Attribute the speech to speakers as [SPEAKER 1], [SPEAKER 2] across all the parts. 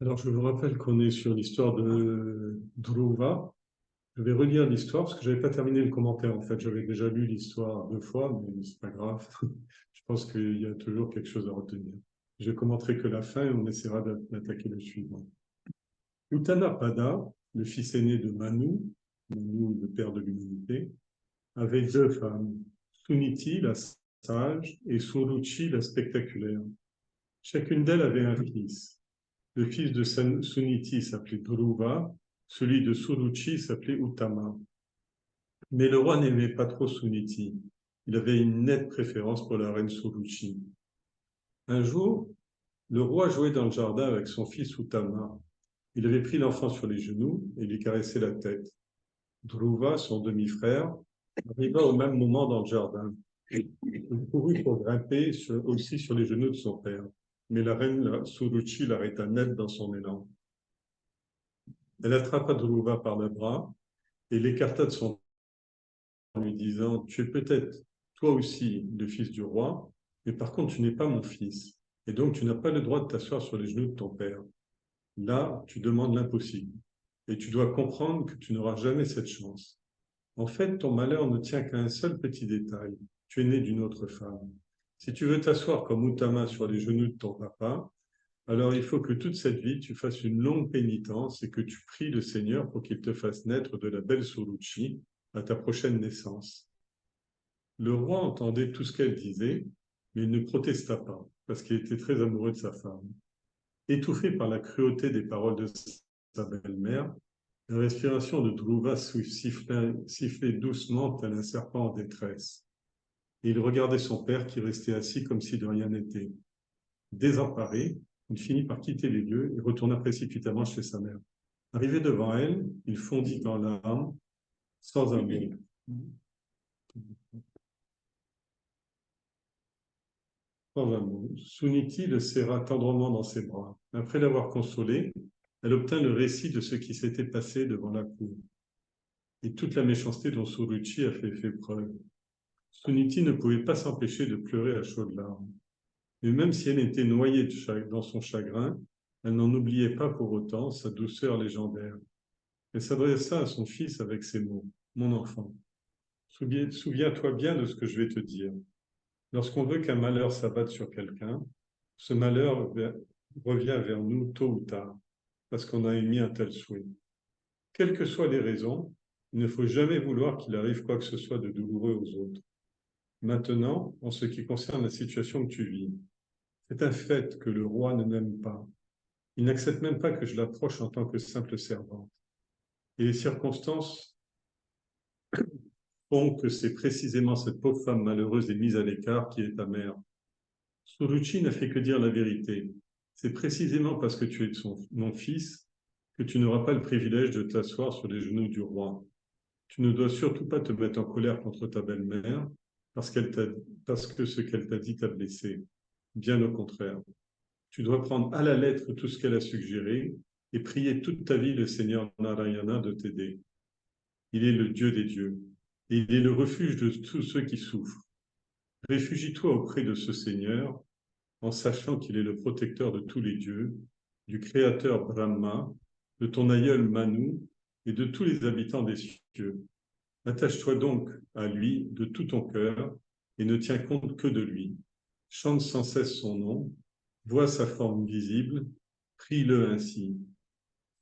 [SPEAKER 1] Alors, je vous rappelle qu'on est sur l'histoire de Dhruva. Je vais relire l'histoire parce que je n'avais pas terminé le commentaire. En fait, j'avais déjà lu l'histoire 2 fois, mais c'est pas grave. Je pense qu'il y a toujours quelque chose à retenir. Je commenterai que la fin et on essaiera d'attaquer le suivant. Uttanapada, le fils aîné de Manu, Manu, le père de l'humanité, avait 2 femmes, Suniti, la sage, et Suruchi, la spectaculaire. Chacune d'elles avait un fils. Le fils de Suniti s'appelait Dhruva, celui de Suruchi s'appelait Uttama. Mais le roi n'aimait pas trop Suniti. Il avait une nette préférence pour la reine Suruchi. Un jour, le roi jouait dans le jardin avec son fils Uttama. Il avait pris l'enfant sur les genoux et lui caressait la tête. Dhruva, son demi-frère, arriva au même moment dans le jardin. Il courut pour grimper aussi sur les genoux de son père. Mais la reine Suruchi l'arrêta net dans son élan. Elle attrapa Dhruva par le bras et l'écarta de son en lui disant, tu es peut-être toi aussi le fils du roi, mais par contre tu n'es pas mon fils, et donc tu n'as pas le droit de t'asseoir sur les genoux de ton père. Là, tu demandes l'impossible, et tu dois comprendre que tu n'auras jamais cette chance. En fait, ton malheur ne tient qu'à un seul petit détail, tu es né d'une autre femme. Si tu veux t'asseoir comme Uttama sur les genoux de ton papa, alors il faut que toute cette vie, tu fasses une longue pénitence et que tu pries le Seigneur pour qu'il te fasse naître de la belle Suruchi à ta prochaine naissance. Le roi entendait tout ce qu'elle disait, mais il ne protesta pas, parce qu'il était très amoureux de sa femme. Étouffé par la cruauté des paroles de sa belle-mère, la respiration de Dhruva sifflait doucement tel un serpent en détresse. Et il regardait son père qui restait assis comme si de rien n'était. Désemparé, il finit par quitter les lieux et retourna précipitamment chez sa mère. Arrivé devant elle, il fondit en larmes, sans un mot. Sans un mot. Suniti le serra tendrement dans ses bras. Après l'avoir consolé, elle obtint le récit de ce qui s'était passé devant la cour et toute la méchanceté dont Suruchi a fait preuve. Suniti ne pouvait pas s'empêcher de pleurer à chaudes larmes. Mais même si elle était noyée dans son chagrin, elle n'en oubliait pas pour autant sa douceur légendaire. Elle s'adressa à son fils avec ces mots. Mon enfant, souviens-toi bien de ce que je vais te dire. Lorsqu'on veut qu'un malheur s'abatte sur quelqu'un, ce malheur revient vers nous tôt ou tard, parce qu'on a émis un tel souhait. Quelles que soient les raisons, il ne faut jamais vouloir qu'il arrive quoi que ce soit de douloureux aux autres. Maintenant, en ce qui concerne la situation que tu vis, c'est un fait que le roi ne m'aime pas. Il n'accepte même pas que je l'approche en tant que simple servante. Et les circonstances font que c'est précisément cette pauvre femme malheureuse et mise à l'écart qui est ta mère. Suruchi n'a fait que dire la vérité. C'est précisément parce que tu es mon fils que tu n'auras pas le privilège de t'asseoir sur les genoux du roi. Tu ne dois surtout pas te mettre en colère contre ta belle-mère parce que ce qu'elle t'a dit t'a blessé. Bien au contraire. Tu dois prendre à la lettre tout ce qu'elle a suggéré et prier toute ta vie le Seigneur Narayana de t'aider. Il est le Dieu des dieux et il est le refuge de tous ceux qui souffrent. Réfugie-toi auprès de ce Seigneur en sachant qu'il est le protecteur de tous les dieux, du créateur Brahma, de ton aïeul Manu et de tous les habitants des cieux. Attache-toi donc à lui de tout ton cœur et ne tiens compte que de lui. Chante sans cesse son nom, vois sa forme visible, prie-le ainsi.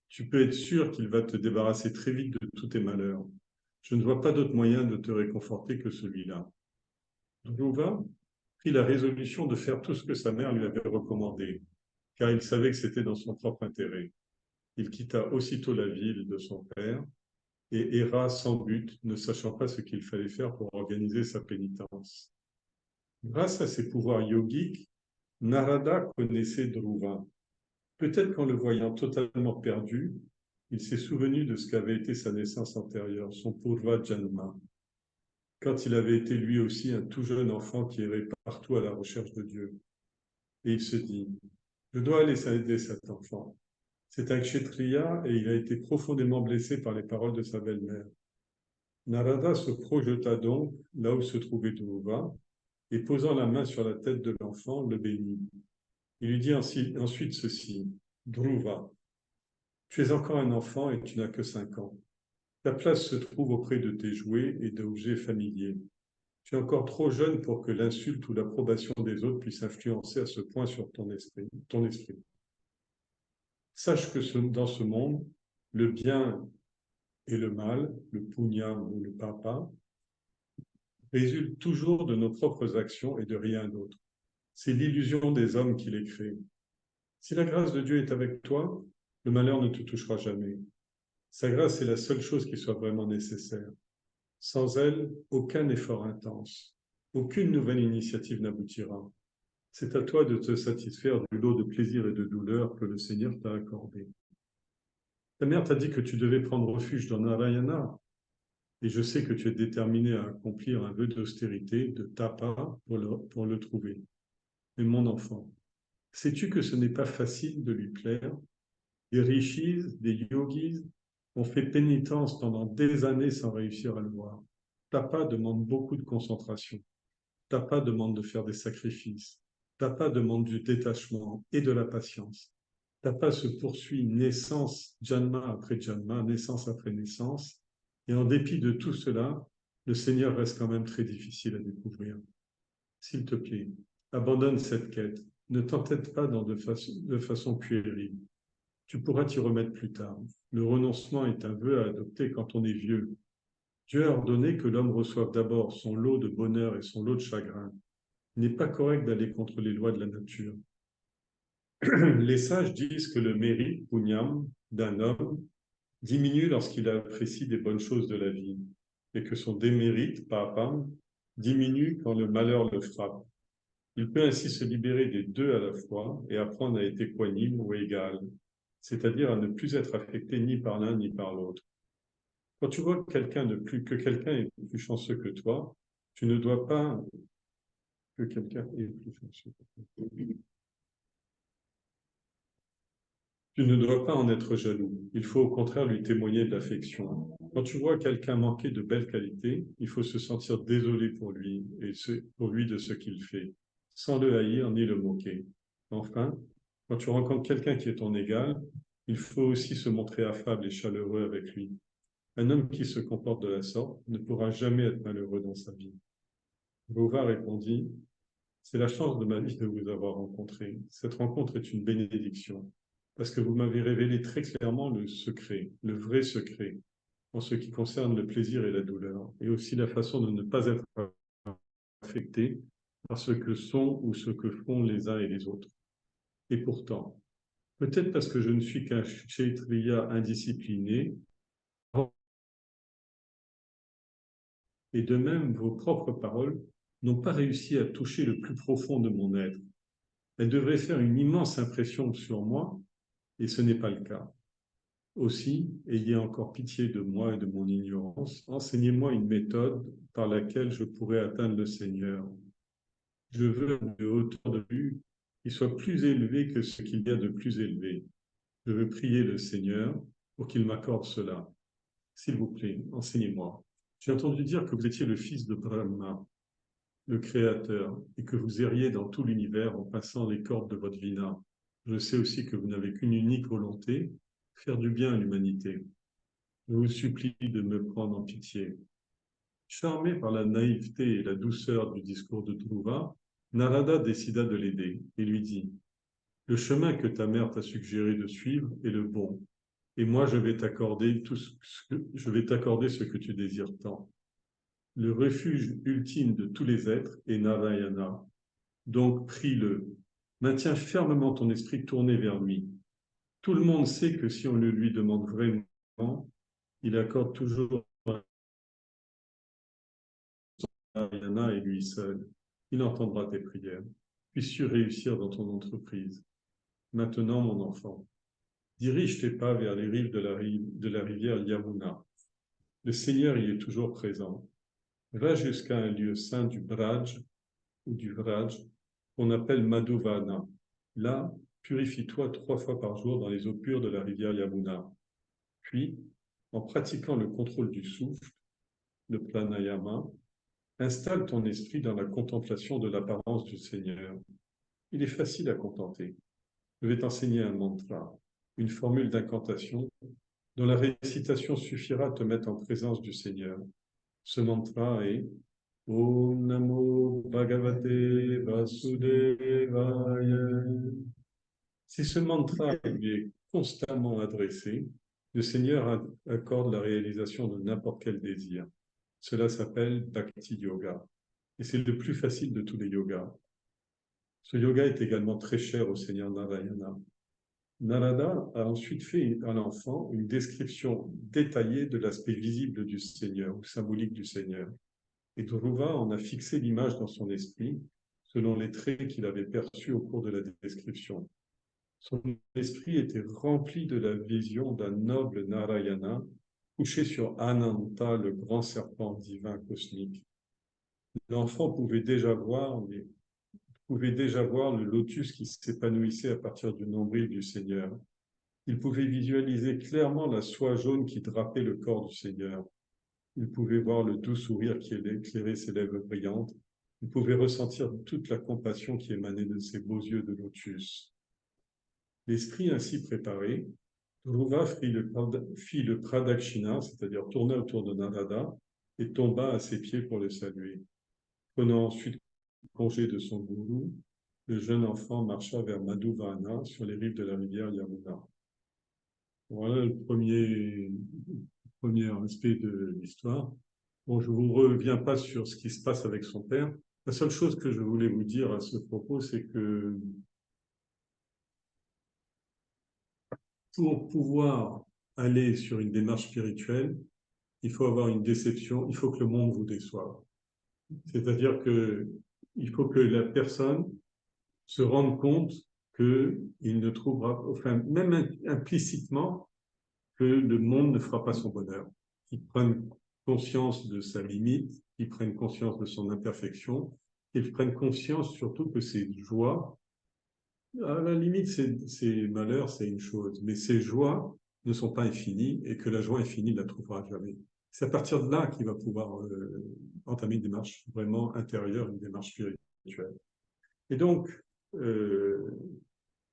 [SPEAKER 1] Tu peux être sûr qu'il va te débarrasser très vite de tous tes malheurs. Je ne vois pas d'autre moyen de te réconforter que celui-là. Dhruva prit la résolution de faire tout ce que sa mère lui avait recommandé, car il savait que c'était dans son propre intérêt. Il quitta aussitôt la ville de son père et erra sans but, ne sachant pas ce qu'il fallait faire pour organiser sa pénitence. Grâce à ses pouvoirs yogiques, Narada connaissait Dhruva. Peut-être qu'en le voyant totalement perdu, il s'est souvenu de ce qu'avait été sa naissance antérieure, son Purva Janma, quand il avait été lui aussi un tout jeune enfant qui errait partout à la recherche de Dieu. Et il se dit, je dois aller aider cet enfant. C'est un kshatriya et il a été profondément blessé par les paroles de sa belle-mère. Narada se projeta donc là où se trouvait Dhruva et posant la main sur la tête de l'enfant, le bénit. Il lui dit ensuite ceci, Dhruva, tu es encore un enfant et tu n'as que 5 ans. Ta place se trouve auprès de tes jouets et d'objets familiers. Tu es encore trop jeune pour que l'insulte ou l'approbation des autres puisse influencer à ce point sur ton esprit. Sache que dans ce monde, le bien et le mal, le punyam ou le papa, résultent toujours de nos propres actions et de rien d'autre. C'est l'illusion des hommes qui les crée. Si la grâce de Dieu est avec toi, le malheur ne te touchera jamais. Sa grâce est la seule chose qui soit vraiment nécessaire. Sans elle, aucun effort intense, aucune nouvelle initiative n'aboutira. C'est à toi de te satisfaire du lot de plaisir et de douleur que le Seigneur t'a accordé. Ta mère t'a dit que tu devais prendre refuge dans Narayana, et je sais que tu es déterminé à accomplir un vœu d'austérité, de tapa, pour le trouver. Mais mon enfant, sais-tu que ce n'est pas facile de lui plaire? Des rishis, des yogis ont fait pénitence pendant des années sans réussir à le voir. Tapa demande beaucoup de concentration. Tapa demande de faire des sacrifices. Tapa demande du détachement et de la patience. Tapa se poursuit naissance, janma après janma, naissance après naissance. Et en dépit de tout cela, le Seigneur reste quand même très difficile à découvrir. S'il te plaît, abandonne cette quête. Ne t'entête pas de façon puérile. Tu pourras t'y remettre plus tard. Le renoncement est un vœu à adopter quand on est vieux. Dieu a ordonné que l'homme reçoive d'abord son lot de bonheur et son lot de chagrin. Il n'est pas correct d'aller contre les lois de la nature. Les sages disent que le mérite, punyam, d'un homme diminue lorsqu'il apprécie des bonnes choses de la vie et que son démérite, papam, diminue quand le malheur le frappe. Il peut ainsi se libérer des deux à la fois et apprendre à être équanime ou égal, c'est-à-dire à ne plus être affecté ni par l'un ni par l'autre. Quand tu vois que quelqu'un est plus chanceux que toi, tu ne dois pas que quelqu'un est plus chanceux. Tu ne dois pas en être jaloux. Il faut au contraire lui témoigner de l'affection. Quand tu vois quelqu'un manquer de belles qualités, il faut se sentir désolé pour lui et pour lui de ce qu'il fait, sans le haïr ni le moquer. Enfin, quand tu rencontres quelqu'un qui est ton égal, il faut aussi se montrer affable et chaleureux avec lui. Un homme qui se comporte de la sorte ne pourra jamais être malheureux dans sa vie. Bova répondit, c'est la chance de ma vie de vous avoir rencontré. Cette rencontre est une bénédiction, parce que vous m'avez révélé très clairement le secret, le vrai secret, en ce qui concerne le plaisir et la douleur, et aussi la façon de ne pas être affecté par ce que sont ou ce que font les uns et les autres. Et pourtant, peut-être parce que je ne suis qu'un kshatriya indiscipliné, et de même vos propres paroles n'ont pas réussi à toucher le plus profond de mon être. Elles devraient faire une immense impression sur moi, et ce n'est pas le cas. Aussi, ayez encore pitié de moi et de mon ignorance. Enseignez-moi une méthode par laquelle je pourrais atteindre le Seigneur. Je veux une hauteur de vue qui soit plus élevée que ce qu'il y a de plus élevé. Je veux prier le Seigneur pour qu'il m'accorde cela. S'il vous plaît, enseignez-moi. J'ai entendu dire que vous étiez le fils de Brahma, le Créateur, et que vous erriez dans tout l'univers en passant les cordes de votre vina. Je sais aussi que vous n'avez qu'une unique volonté, faire du bien à l'humanité. Je vous supplie de me prendre en pitié. Charmé par la naïveté et la douceur du discours de Dhruva, Narada décida de l'aider et lui dit « Le chemin que ta mère t'a suggéré de suivre est le bon, et moi je vais t'accorder ce que tu désires tant. Le refuge ultime de tous les êtres est Narayana. Donc prie-le. Maintiens fermement ton esprit tourné vers lui. Tout le monde sait que si on le lui demande vraiment, il accorde toujours Narayana et lui seul. Il entendra tes prières. Puisses-tu réussir dans ton entreprise. Maintenant, mon enfant, dirige tes pas vers les rives de la rivière Yamuna. Le Seigneur y est toujours présent. Va jusqu'à un lieu saint du Braj ou du Vraj qu'on appelle Madhuvana. Là, purifie-toi 3 fois par jour dans les eaux pures de la rivière Yamuna. Puis, en pratiquant le contrôle du souffle, le pranayama, installe ton esprit dans la contemplation de l'apparence du Seigneur. Il est facile à contenter. Je vais t'enseigner un mantra, une formule d'incantation dont la récitation suffira à te mettre en présence du Seigneur. Ce mantra est Om Namo Bhagavate Vasudevaya. Si ce mantra lui est constamment adressé, le Seigneur accorde la réalisation de n'importe quel désir. Cela s'appelle Bhakti Yoga. Et c'est le plus facile de tous les yogas. Ce yoga est également très cher au Seigneur Narayana. Narada a ensuite fait à l'enfant une description détaillée de l'aspect visible du Seigneur, ou symbolique du Seigneur. Et Dhruva en a fixé l'image dans son esprit, selon les traits qu'il avait perçus au cours de la description. Son esprit était rempli de la vision d'un noble Narayana, couché sur Ananta, le grand serpent divin cosmique. L'enfant pouvait déjà voir le lotus qui s'épanouissait à partir du nombril du Seigneur. Il pouvait visualiser clairement la soie jaune qui drapait le corps du Seigneur. Il pouvait voir le doux sourire qui éclairait ses lèvres brillantes. Il pouvait ressentir toute la compassion qui émanait de ses beaux yeux de lotus. L'esprit ainsi préparé, Dhruva fit le pradakshina, c'est-à-dire tourna autour de Narada, et tomba à ses pieds pour le saluer. Prenant ensuite congé de son gourou, le jeune enfant marcha vers Madhuvana sur les rives de la rivière Yamuna. Voilà le premier aspect de l'histoire. Bon, je ne vous reviens pas sur ce qui se passe avec son père. La seule chose que je voulais vous dire à ce propos, c'est que pour pouvoir aller sur une démarche spirituelle, il faut avoir une déception, il faut que le monde vous déçoive. C'est-à-dire qu'il faut que la personne se rende compte qu'il ne trouvera, enfin, même implicitement, que le monde ne fera pas son bonheur. Qu'il prenne conscience de sa limite, qu'il prenne conscience de son imperfection, qu'il prenne conscience surtout que ses joies, à la limite, ses malheurs, c'est une chose, mais ses joies ne sont pas infinies et que la joie infinie ne la trouvera jamais. C'est à partir de là qu'il va pouvoir entamer une démarche vraiment intérieure, une démarche spirituelle. Et donc,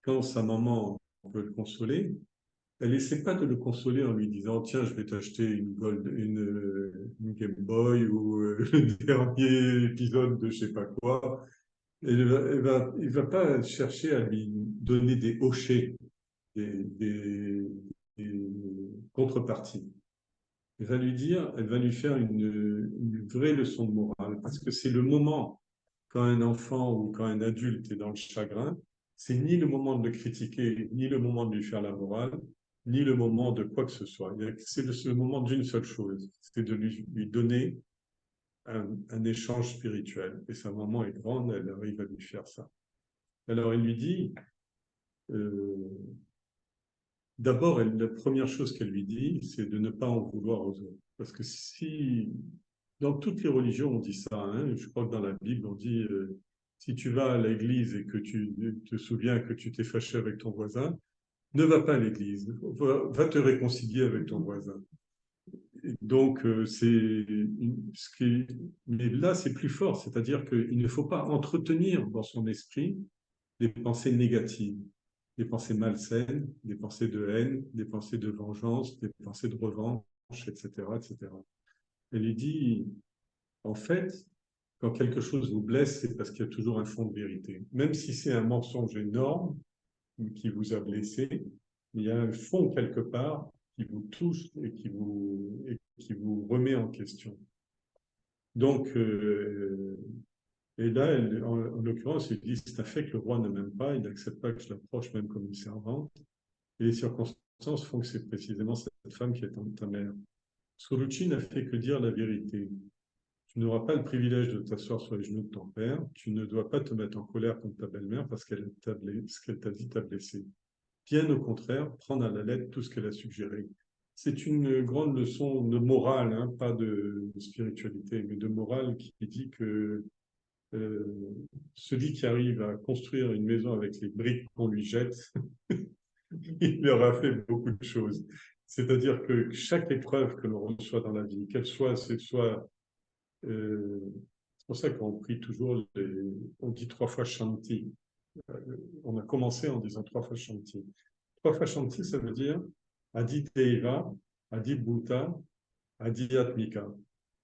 [SPEAKER 1] quand sa maman peut le consoler, elle n'essaie pas de le consoler en lui disant tiens, je vais t'acheter une Game Boy ou le dernier épisode de je sais pas quoi. Il va pas chercher à lui donner des hochets, des contreparties. Elle va lui faire une vraie leçon de morale, parce que c'est le moment, quand un enfant ou quand un adulte est dans le chagrin, c'est ni le moment de le critiquer, ni le moment de lui faire la morale, ni le moment de quoi que ce soit. C'est le moment d'une seule chose, c'est de lui donner un échange spirituel. Et sa maman est grande, elle arrive à lui faire ça. Alors il lui dit, d'abord, la première chose qu'elle lui dit, c'est de ne pas en vouloir aux autres. Parce que si, dans toutes les religions, on dit ça, hein, je crois que dans la Bible, on dit, si tu vas à l'église et que tu te souviens que tu t'es fâché avec ton voisin, ne va pas à l'église, va te réconcilier avec ton voisin. Donc, mais là, c'est plus fort, c'est-à-dire qu'il ne faut pas entretenir dans son esprit des pensées négatives, des pensées malsaines, des pensées de haine, des pensées de vengeance, des pensées de revanche, etc., etc. Elle lui dit, en fait, quand quelque chose vous blesse, c'est parce qu'il y a toujours un fond de vérité. Même si c'est un mensonge énorme qui vous a blessé, il y a un fond quelque part qui vous touche et qui vous remet en question. Donc, et là, en l'occurrence, il dit, c'est un fait que le roi ne m'aime pas, il n'accepte pas que je l'approche même comme une servante. Et les circonstances font que c'est précisément cette femme qui est ta mère. Suruchi n'a fait que dire la vérité. Tu n'auras pas le privilège de t'asseoir sur les genoux de ton père. Tu ne dois pas te mettre en colère contre ta belle-mère parce qu'elle ce qu'elle t'a dit t'a blessé. Bien au contraire, prendre à la lettre tout ce qu'elle a suggéré. C'est une grande leçon de morale, hein, pas de spiritualité, mais de morale qui dit que celui qui arrive à construire une maison avec les briques qu'on lui jette, il aura fait beaucoup de choses. C'est-à-dire que chaque épreuve que l'on reçoit dans la vie, c'est pour ça qu'on prie toujours, on dit 3 fois Shanti. on a commencé en disant trois fois Shanti. Trois fois Shanti, ça veut dire Adideva, Adibhuta, Adhyatmika.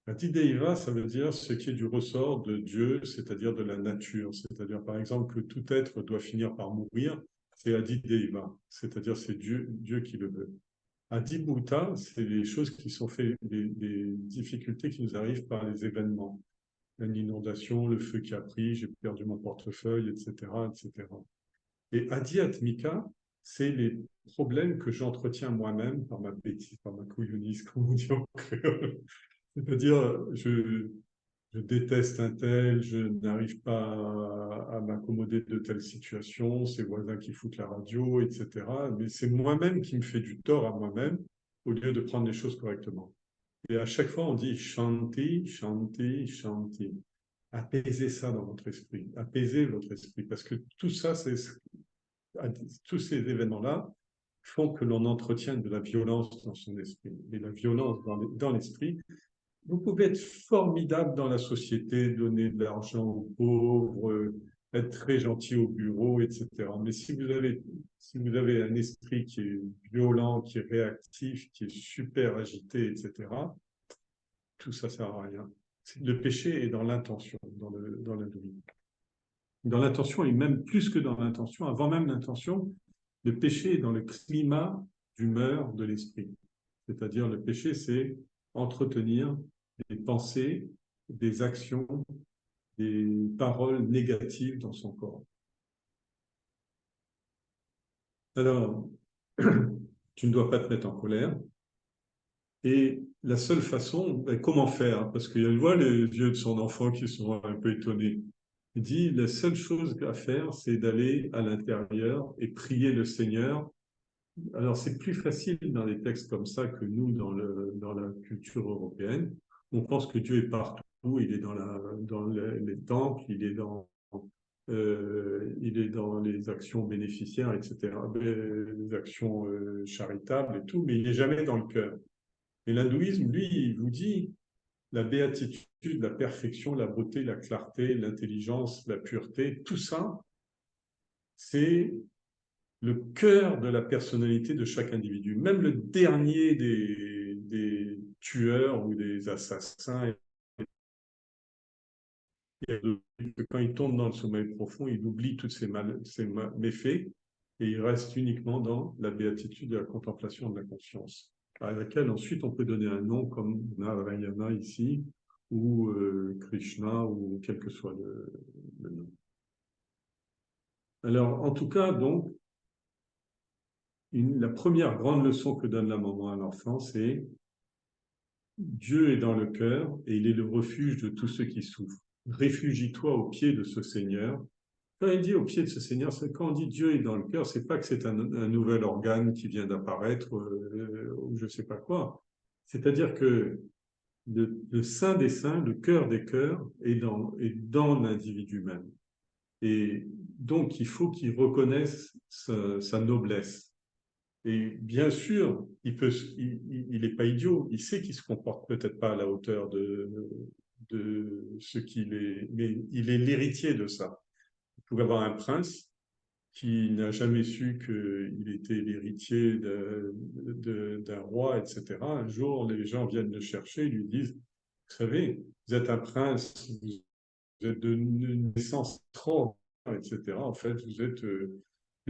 [SPEAKER 1] Adideva, ça veut dire ce qui est du ressort de Dieu, c'est-à-dire de la nature. C'est-à-dire, par exemple, que tout être doit finir par mourir, c'est Adideva, c'est-à-dire c'est Dieu qui le veut. Adibhuta, c'est les choses qui sont faites, des difficultés qui nous arrivent par les événements. Une inondation, le feu qui a pris, j'ai perdu mon portefeuille, etc., etc. Et Adhyatmika, c'est les problèmes que j'entretiens moi-même par ma bêtise, par ma couillonise, comme on dit en créole. C'est-à-dire, je déteste un tel, je n'arrive pas à m'accommoder de telle situation, ces voisins qui foutent la radio, etc. Mais c'est moi-même qui me fais du tort à moi-même au lieu de prendre les choses correctement. Et à chaque fois, on dit Shanti, Shanti, Shanti. Apaisez ça dans votre esprit, apaisez votre esprit, parce que tout ça, tous ces événements-là font que l'on entretient de la violence dans son esprit. Et la violence dans l'esprit, vous pouvez être formidable dans la société, donner de l'argent aux pauvres, être très gentil au bureau, etc. Mais si vous avez un esprit qui est violent, qui est réactif, qui est super agité, etc., tout ça ne sert à rien. Le péché est dans l'intention, dans l'indouï. Dans l'intention, et même plus que dans l'intention, avant même l'intention, le péché est dans le climat d'humeur de l'esprit. C'est-à-dire, le péché, c'est entretenir des pensées, des actions, des paroles négatives dans son corps. Alors, tu ne dois pas te mettre en colère. Et la seule façon, comment faire? Parce qu'il voit les yeux de son enfant qui sont un peu étonnés. Il dit, la seule chose à faire, c'est d'aller à l'intérieur et prier le Seigneur. Alors, c'est plus facile dans des textes comme ça que nous, dans la culture européenne. On pense que Dieu est partout. Il est dans les temples, il est dans les actions bénéficiaires, etc., les actions charitables et tout, mais il n'est jamais dans le cœur. Et l'hindouisme, lui, il vous dit la béatitude, la perfection, la beauté, la clarté, l'intelligence, la pureté, tout ça, c'est le cœur de la personnalité de chaque individu. Même le dernier des tueurs ou des assassins, quand il tombe dans le sommeil profond, il oublie tous ses méfaits et il reste uniquement dans la béatitude de la contemplation de la conscience, à laquelle ensuite on peut donner un nom comme Narayana ici, ou Krishna, ou quel que soit le nom. Alors, en tout cas, donc, la première grande leçon que donne la maman à l'enfant, c'est Dieu est dans le cœur et il est le refuge de tous ceux qui souffrent. Réfugie-toi au pied de ce Seigneur. Quand il dit au pied de ce Seigneur, quand on dit Dieu est dans le cœur, c'est pas que c'est un nouvel organe qui vient d'apparaître ou je sais pas quoi. C'est-à-dire que le Saint des Saints, le cœur des cœurs, est dans l'individu même. Et donc, il faut qu'il reconnaisse sa noblesse. Et bien sûr, il n'est pas idiot, il sait qu'il ne se comporte peut-être pas à la hauteur de ce qu'il est, mais il est l'héritier de ça. Vous pouvez avoir un prince qui n'a jamais su qu'il était l'héritier d'un roi, etc. Un jour, les gens viennent le chercher et lui disent, vous savez, vous êtes un prince, vous êtes de naissance trop, etc. En fait, vous êtes le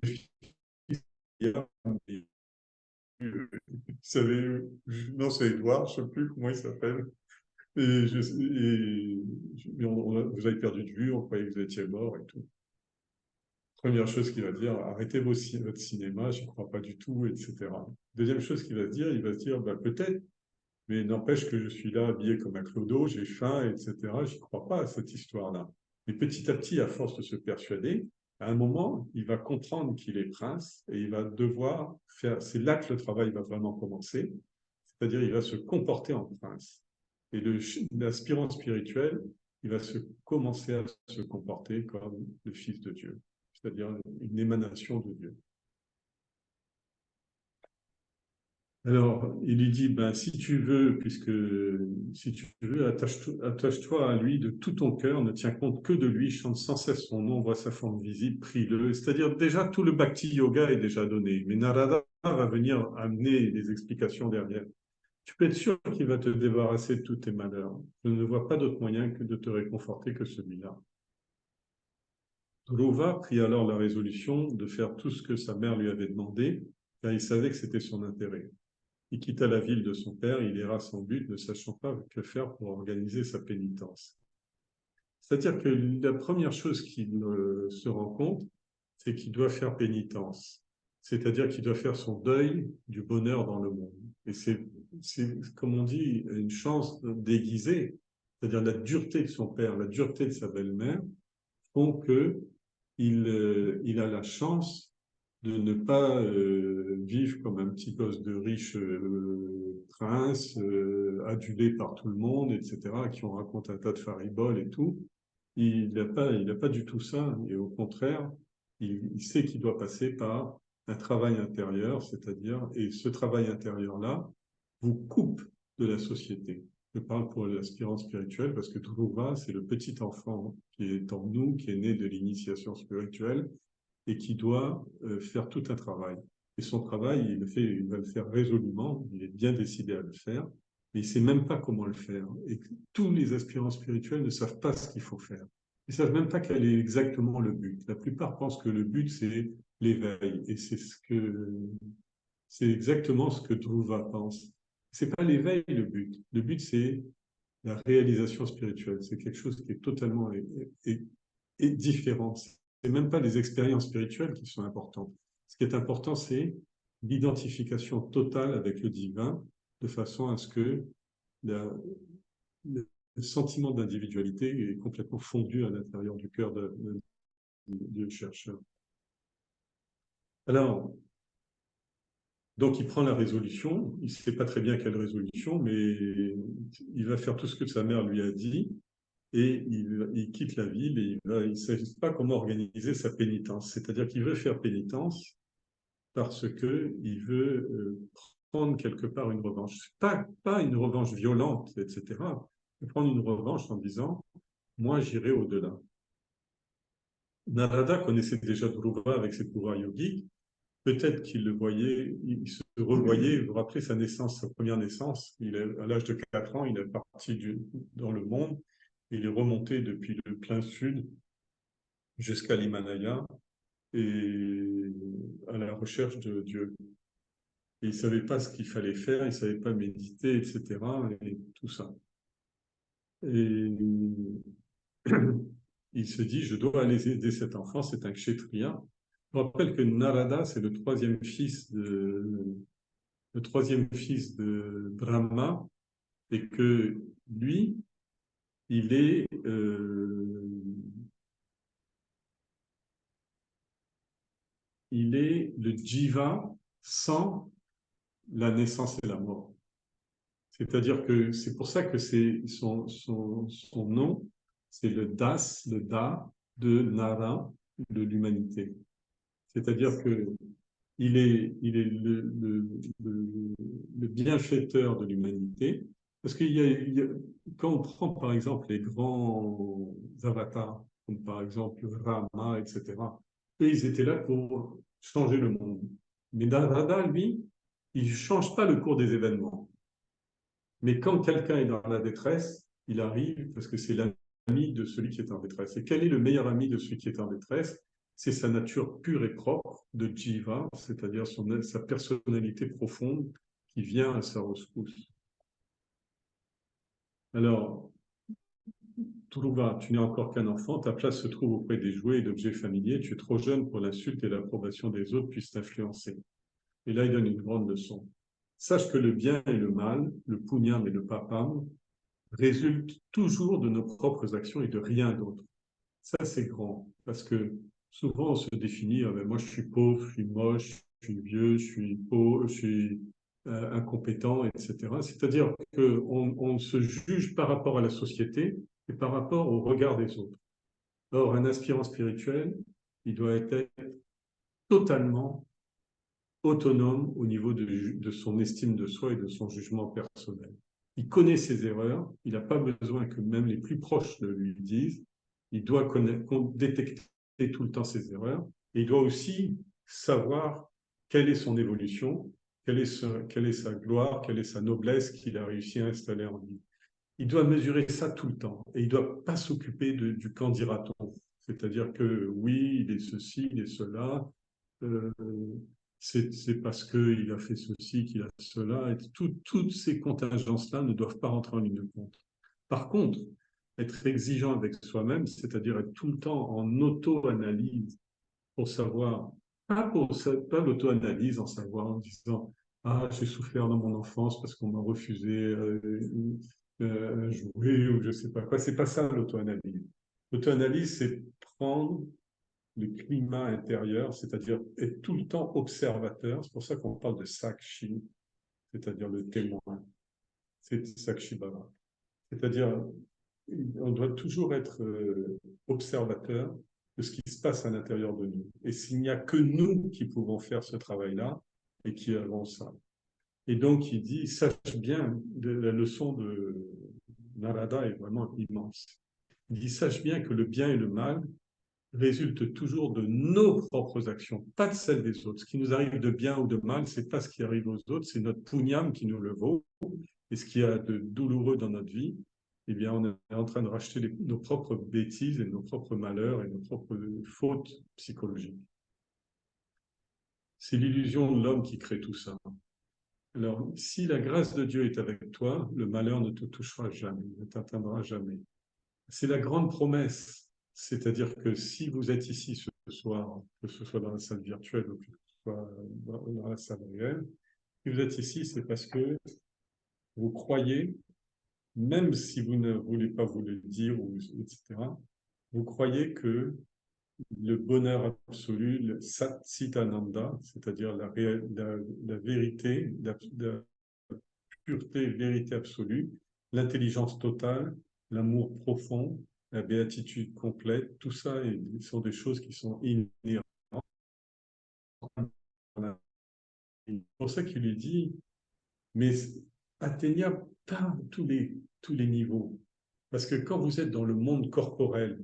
[SPEAKER 1] fils vous savez, non, c'est Edouard, je ne sais plus comment il s'appelle. Vous avez perdu de vue, on croyait que vous étiez mort et tout. Première chose qu'il va dire, arrêtez votre cinéma, je n'y crois pas du tout, etc. Deuxième chose qu'il va se dire, il va se dire, bah, peut-être, mais n'empêche que je suis là habillé comme un clodo, j'ai faim, etc. Je n'y crois pas à cette histoire-là. Mais petit à petit, à force de se persuader, à un moment, il va comprendre qu'il est prince et il va devoir faire. C'est là que le travail va vraiment commencer, c'est-à-dire il va se comporter en prince. Et l'aspirant spirituel, il va commencer à se comporter comme le Fils de Dieu, c'est-à-dire une émanation de Dieu. Alors, il lui dit, ben, si tu veux, attache-toi à lui de tout ton cœur, ne tiens compte que de lui, chante sans cesse son nom, vois sa forme visible, prie-le. C'est-à-dire, déjà, tout le Bhakti Yoga est déjà donné, mais Narada va venir amener des explications derrière. Tu peux être sûr qu'il va te débarrasser de tous tes malheurs. Je ne vois pas d'autre moyen que de te réconforter que celui-là. Dhruva prit alors la résolution de faire tout ce que sa mère lui avait demandé, car il savait que c'était son intérêt. Il quitta la ville de son père, il ira sans but, ne sachant pas que faire pour organiser sa pénitence. C'est-à-dire que la première chose qu'il se rend compte, c'est qu'il doit faire pénitence. C'est-à-dire qu'il doit faire son deuil du bonheur dans le monde. Et c'est, comme on dit, une chance déguisée. C'est-à-dire la dureté de son père, la dureté de sa belle-mère, font que il a la chance de ne pas vivre comme un petit gosse de riche prince, adulé par tout le monde, etc., à qui on raconte un tas de fariboles et tout. Il n'a pas du tout ça, et au contraire, il sait qu'il doit passer par un travail intérieur, c'est-à-dire, et ce travail intérieur-là vous coupe de la société. Je parle pour l'aspirant spirituel parce que Dhruva, c'est le petit enfant qui est en nous, qui est né de l'initiation spirituelle et qui doit faire tout un travail. Et son travail, il va le faire résolument, il est bien décidé à le faire, mais il ne sait même pas comment le faire. Et tous les aspirants spirituels ne savent pas ce qu'il faut faire. Ils ne savent même pas quel est exactement le but. La plupart pensent que le but, c'est l'éveil. Et c'est exactement ce que Dhruva pense. C'est pas l'éveil le but. Le but, c'est la réalisation spirituelle. C'est quelque chose qui est totalement et différent. C'est même pas les expériences spirituelles qui sont importantes. Ce qui est important, c'est l'identification totale avec le divin, de façon à ce que la, le sentiment d'individualité est complètement fondu à l'intérieur du cœur du chercheur. Alors, donc il prend la résolution, il ne sait pas très bien quelle résolution, mais il va faire tout ce que sa mère lui a dit, et il quitte la ville et il ne sait pas comment organiser sa pénitence. C'est-à-dire qu'il veut faire pénitence parce qu'il veut prendre quelque part une revanche. Pas une revanche violente, etc. Mais prendre une revanche en disant, moi j'irai au-delà. Narada connaissait déjà Dhruva avec ses pouvoirs yogiques. Peut-être qu'il le voyait, il se revoyait, vous vous rappelez sa naissance, sa première naissance. À l'âge de 4 ans, il est parti dans le monde. Il est remonté depuis le plein sud jusqu'à l'Himalaya et à la recherche de Dieu. Et il ne savait pas ce qu'il fallait faire, il ne savait pas méditer, etc. et tout ça. Et il se dit, je dois aller aider cet enfant, c'est un kshétriya. Je rappelle que Narada, c'est le troisième fils de Brahma, et que lui, il est, il est le jiva sans la naissance et la mort. C'est-à-dire que c'est pour ça que c'est son nom, c'est le Das, le Da de Nara, de l'humanité. C'est-à-dire que il est le bienfaiteur de l'humanité. Parce quand on prend par exemple les grands avatars, comme par exemple Rama, etc., eux, ils étaient là pour changer le monde. Mais Narada, lui, il ne change pas le cours des événements. Mais quand quelqu'un est dans la détresse, il arrive parce que c'est l'ami de celui qui est en détresse. Et quel est le meilleur ami de celui qui est en détresse? C'est sa nature pure et propre de Jiva, c'est-à-dire sa personnalité profonde qui vient à sa rescousse. Alors, Dhruva, tu n'es encore qu'un enfant, ta place se trouve auprès des jouets et d'objets familiers, tu es trop jeune pour l'insulte et l'approbation des autres puissent t'influencer. Et là, il donne une grande leçon. Sache que le bien et le mal, le punyam et le papam, résulte toujours de nos propres actions et de rien d'autre. Ça, c'est grand, parce que souvent, on se définit, ah ben, moi, je suis pauvre, je suis moche, je suis vieux, je suis pauvre, je suis incompétent, etc. C'est-à-dire qu'on se juge par rapport à la société et par rapport au regard des autres. Or, un aspirant spirituel, il doit être totalement autonome au niveau de son estime de soi et de son jugement personnel. Il connaît ses erreurs, il n'a pas besoin que même les plus proches le lui disent, il doit détecter tout le temps ses erreurs, et il doit aussi savoir quelle est son évolution, quelle est sa gloire, quelle est sa noblesse qu'il a réussi à installer en lui. Il doit mesurer ça tout le temps, et il ne doit pas s'occuper du quand dira-t-on. C'est-à-dire que oui, il est ceci, il est cela, euh, c'est parce qu'il a fait ceci qu'il a cela. Et toutes ces contingences-là ne doivent pas rentrer en ligne de compte. Par contre, être exigeant avec soi-même, c'est-à-dire être tout le temps en auto-analyse pour savoir, pas l'auto-analyse en savoir, en disant ah, j'ai souffert dans mon enfance parce qu'on m'a refusé jouer ou je ne sais pas quoi. C'est pas ça l'auto-analyse. L'auto-analyse, c'est prendre le climat intérieur, c'est-à-dire être tout le temps observateur. C'est pour ça qu'on parle de Sakshi, c'est-à-dire le témoin. C'est Sakshi Baba. C'est-à-dire, on doit toujours être observateur de ce qui se passe à l'intérieur de nous. Et s'il n'y a que nous qui pouvons faire ce travail-là et qui avons ça. Et donc, il dit, sache bien, la leçon de Narada est vraiment immense. Il dit, sache bien que le bien et le mal résulte toujours de nos propres actions, pas de celles des autres. Ce qui nous arrive de bien ou de mal, c'est pas ce qui arrive aux autres, c'est notre punyam qui nous le vaut. Et ce qu'il y a de douloureux dans notre vie, eh bien, on est en train de racheter nos propres bêtises et nos propres malheurs et nos propres fautes psychologiques. C'est l'illusion de l'homme qui crée tout ça. Alors, si la grâce de Dieu est avec toi, le malheur ne te touchera jamais, ne t'atteindra jamais. C'est la grande promesse. C'est-à-dire que si vous êtes ici ce soir, que ce soit dans la salle virtuelle ou que ce soit dans la salle réelle, si vous êtes ici, c'est parce que vous croyez, même si vous ne voulez pas vous le dire, etc., vous croyez que le bonheur absolu, le Sat-Chit-Ananda, c'est-à-dire la vérité, la pureté, vérité absolue, l'intelligence totale, l'amour profond, la béatitude complète, tout ça sont des choses qui sont inhérentes. C'est pour ça qu'il lui dit, mais atteignable pas tous les niveaux. Parce que quand vous êtes dans le monde corporel,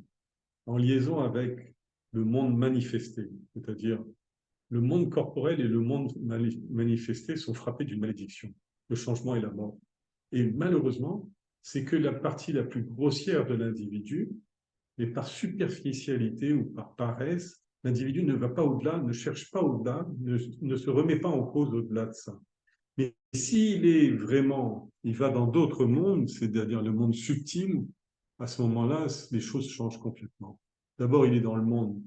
[SPEAKER 1] en liaison avec le monde manifesté, c'est-à-dire le monde corporel et le monde manifesté sont frappés d'une malédiction, le changement et la mort. Et malheureusement, c'est que la partie la plus grossière de l'individu, mais par superficialité ou par paresse, l'individu ne va pas au-delà, ne cherche pas au-delà, ne se remet pas en cause au-delà de ça. Mais s'il est vraiment, il va dans d'autres mondes, c'est-à-dire le monde subtil, à ce moment-là, les choses changent complètement. D'abord, il est dans le monde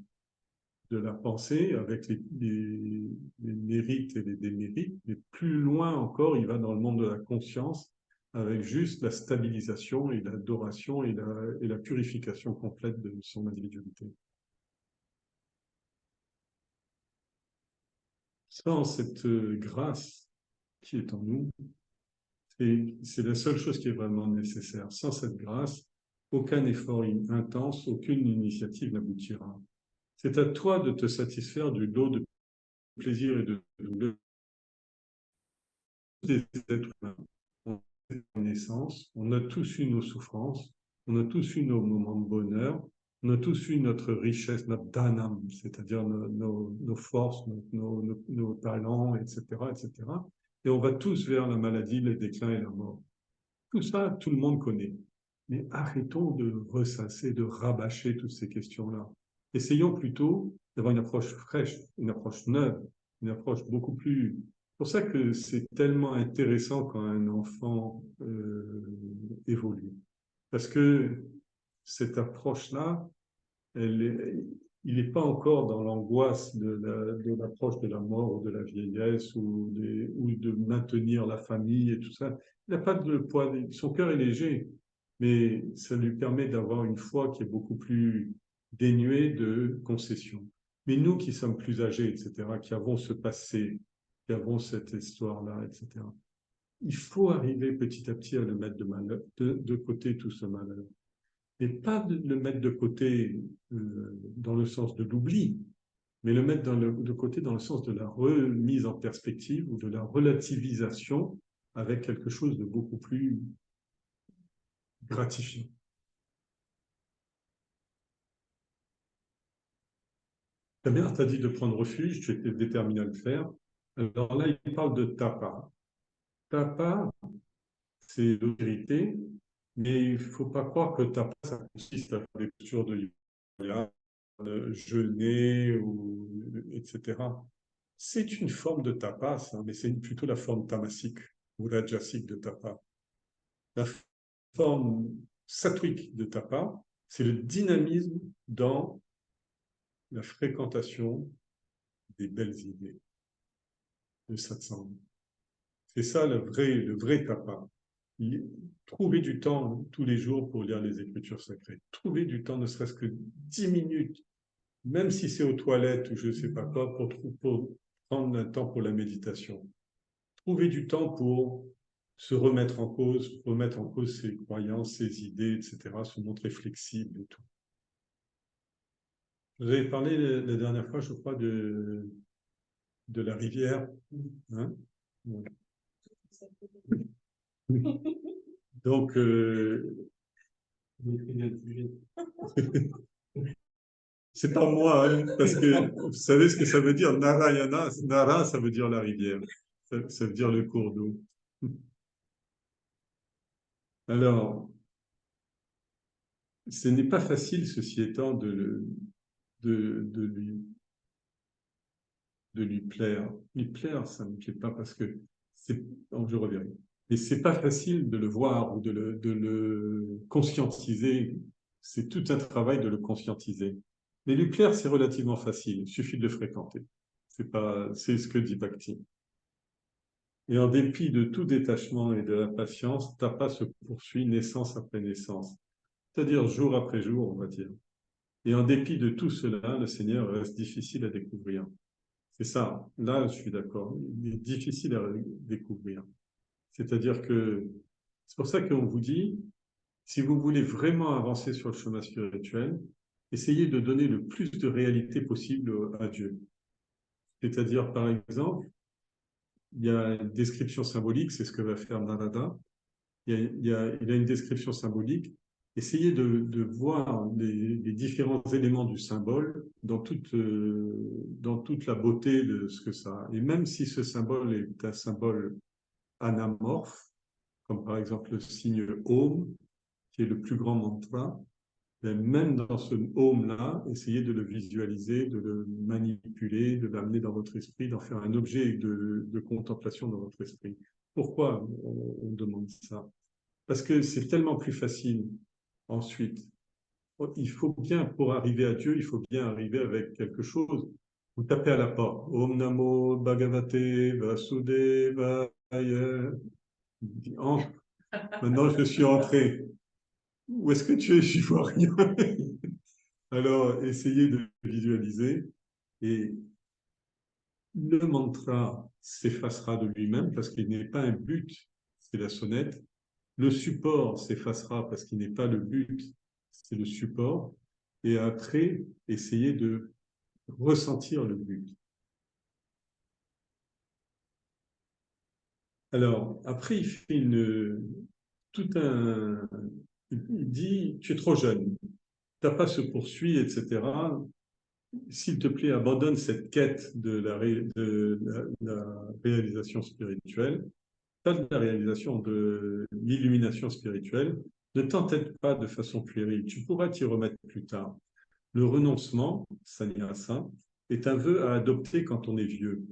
[SPEAKER 1] de la pensée avec les mérites et les démérites, mais plus loin encore, il va dans le monde de la conscience avec juste la stabilisation et l'adoration et la purification complète de son individualité. Sans cette grâce qui est en nous, c'est la seule chose qui est vraiment nécessaire. Sans cette grâce, aucun effort intense, aucune initiative n'aboutira. C'est à toi de te satisfaire du lot de plaisir et de douleur des êtres humains. On a une naissance, on a tous eu nos souffrances, on a tous eu nos moments de bonheur, on a tous eu notre richesse, notre dhanam, c'est-à-dire nos forces, nos talents, etc., etc. Et on va tous vers la maladie, le déclin et la mort. Tout ça, tout le monde connaît. Mais arrêtons de ressasser, de rabâcher toutes ces questions-là. Essayons plutôt d'avoir une approche fraîche, une approche neuve, une approche beaucoup plus... C'est pour ça que c'est tellement intéressant quand un enfant évolue. Parce que cette approche-là, il n'est pas encore dans l'angoisse de l'approche de la mort ou de la vieillesse ou de maintenir la famille et tout ça. Il n'a pas de poids, son cœur est léger, mais ça lui permet d'avoir une foi qui est beaucoup plus dénuée de concessions. Mais nous qui sommes plus âgés, etc., qui avons ce passé, qui avons cette histoire-là, etc., il faut arriver petit à petit à le mettre de côté tout ce malheur. Et pas de le mettre de côté dans le sens de l'oubli, mais le mettre de côté dans le sens de la remise en perspective ou de la relativisation avec quelque chose de beaucoup plus gratifiant. Ta mère t'a dit de prendre refuge, tu étais déterminé à le faire. Alors là, il parle de tapa. Tapa, c'est de vérité, mais il ne faut pas croire que tapa, ça consiste à faire des postures de yoga, jeûner, etc. C'est une forme de tapas, hein, mais c'est plutôt la forme tamasique ou rajasique de tapa. La forme sattvique de tapa, c'est le dynamisme dans la fréquentation des belles idées de satsang. C'est ça le vrai tapa. Trouver du temps tous les jours pour lire les Écritures sacrées. Trouver du temps, ne serait-ce que 10 minutes, même si c'est aux toilettes ou je ne sais pas quoi, pour prendre un temps pour la méditation. Trouver du temps pour se remettre en cause ses croyances, ses idées, etc., se montrer flexible et tout. Vous avez parlé la dernière fois, je crois, de la rivière. Hein? Donc, c'est pas moi, hein, parce que vous savez ce que ça veut dire, Narayana, Nara, ça veut dire la rivière, ça veut dire le cours d'eau. Alors, ce n'est pas facile, ceci étant, de lui plaire. Lui plaire, ça ne me plaît pas parce que c'est, oh, je reviens. Mais c'est pas facile de le voir ou de le conscientiser. C'est tout un travail de le conscientiser. Mais lui plaire, c'est relativement facile. Il suffit de le fréquenter. C'est ce que dit Bhakti. Et en dépit de tout détachement et de la patience, Tapa se poursuit naissance après naissance. C'est-à-dire jour après jour, on va dire. Et en dépit de tout cela, le Seigneur reste difficile à découvrir. C'est ça, là je suis d'accord, il est difficile à découvrir. C'est-à-dire que c'est pour ça qu'on vous dit, si vous voulez vraiment avancer sur le chemin spirituel, essayez de donner le plus de réalité possible à Dieu. C'est-à-dire, par exemple, il y a une description symbolique, c'est ce que va faire Narada. Il a une description symbolique. Essayez de voir les différents éléments du symbole dans toute la beauté de ce que ça a. Et même si ce symbole est un symbole anamorphe, comme par exemple le signe Om, qui est le plus grand mantra, même dans ce Om-là, essayez de le visualiser, de le manipuler, de l'amener dans votre esprit, d'en faire un objet de contemplation dans votre esprit. Pourquoi on demande ça? Parce que c'est tellement plus facile ensuite. Il faut bien, pour arriver à Dieu, il faut bien arriver avec quelque chose. Vous tapez à la porte. Om Namo Bhagavate Vasudevaya. Entre. Maintenant, je suis entré. Où est-ce que tu es? Je vois rien. Alors, essayez de visualiser et le mantra s'effacera de lui-même parce qu'il n'est pas un but, c'est la sonnette. Le support s'effacera parce qu'il n'est pas le but, c'est le support. Et après, essayez de ressentir le but. Alors, après, il fait tout un... Il dit, tu es trop jeune, ta pas se poursuit, etc. S'il te plaît, abandonne cette quête de la réalisation spirituelle, pas de la réalisation de l'illumination spirituelle. Ne t'entête pas de façon puérile, tu pourras t'y remettre plus tard. Le renoncement, sannyasa, est un vœu à adopter quand on est vieux.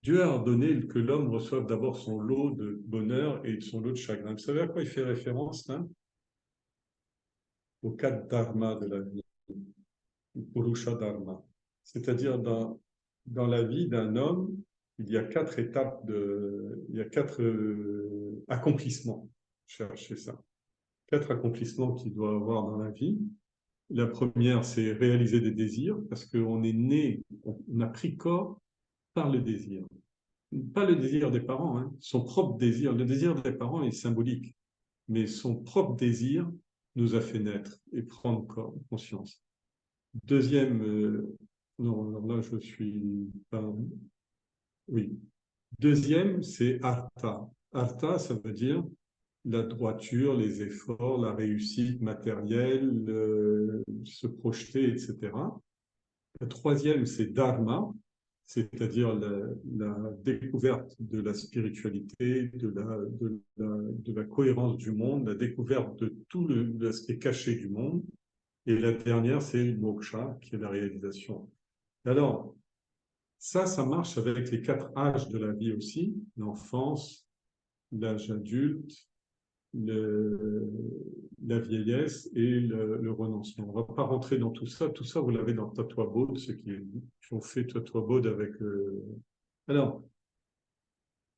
[SPEAKER 1] Dieu a ordonné que l'homme reçoive d'abord son lot de bonheur et son lot de chagrin. Vous savez à quoi il fait référence là? Aux quatre dharmas de la vie, Purusha Dharma. C'est-à-dire dans la vie d'un homme, il y a quatre étapes il y a quatre accomplissements. Cherchez ça. Quatre accomplissements qu'il doit avoir dans la vie. La première, c'est réaliser des désirs, parce qu'on est né, on a pris corps par le désir. Pas le désir des parents, hein, son propre désir. Le désir des parents est symbolique, mais son propre désir nous a fait naître et prendre conscience. Deuxième Non, alors là, je suis pas... Oui. Deuxième, c'est artha. Artha, ça veut dire la droiture, les efforts, la réussite matérielle, se projeter, etc. Le troisième, c'est dharma, c'est-à-dire la découverte de la spiritualité, de la cohérence du monde, la découverte de tout l'aspect caché du monde. Et la dernière, c'est le moksha, qui est la réalisation. Alors, ça marche avec les 4 âges de la vie aussi, l'enfance, l'âge adulte, le- la vieillesse et le renoncement. On ne va pas rentrer dans tout ça. Tout ça, vous l'avez dans Tatwa Bodh, ceux qui ont fait Tatwa Bodh avec... Alors,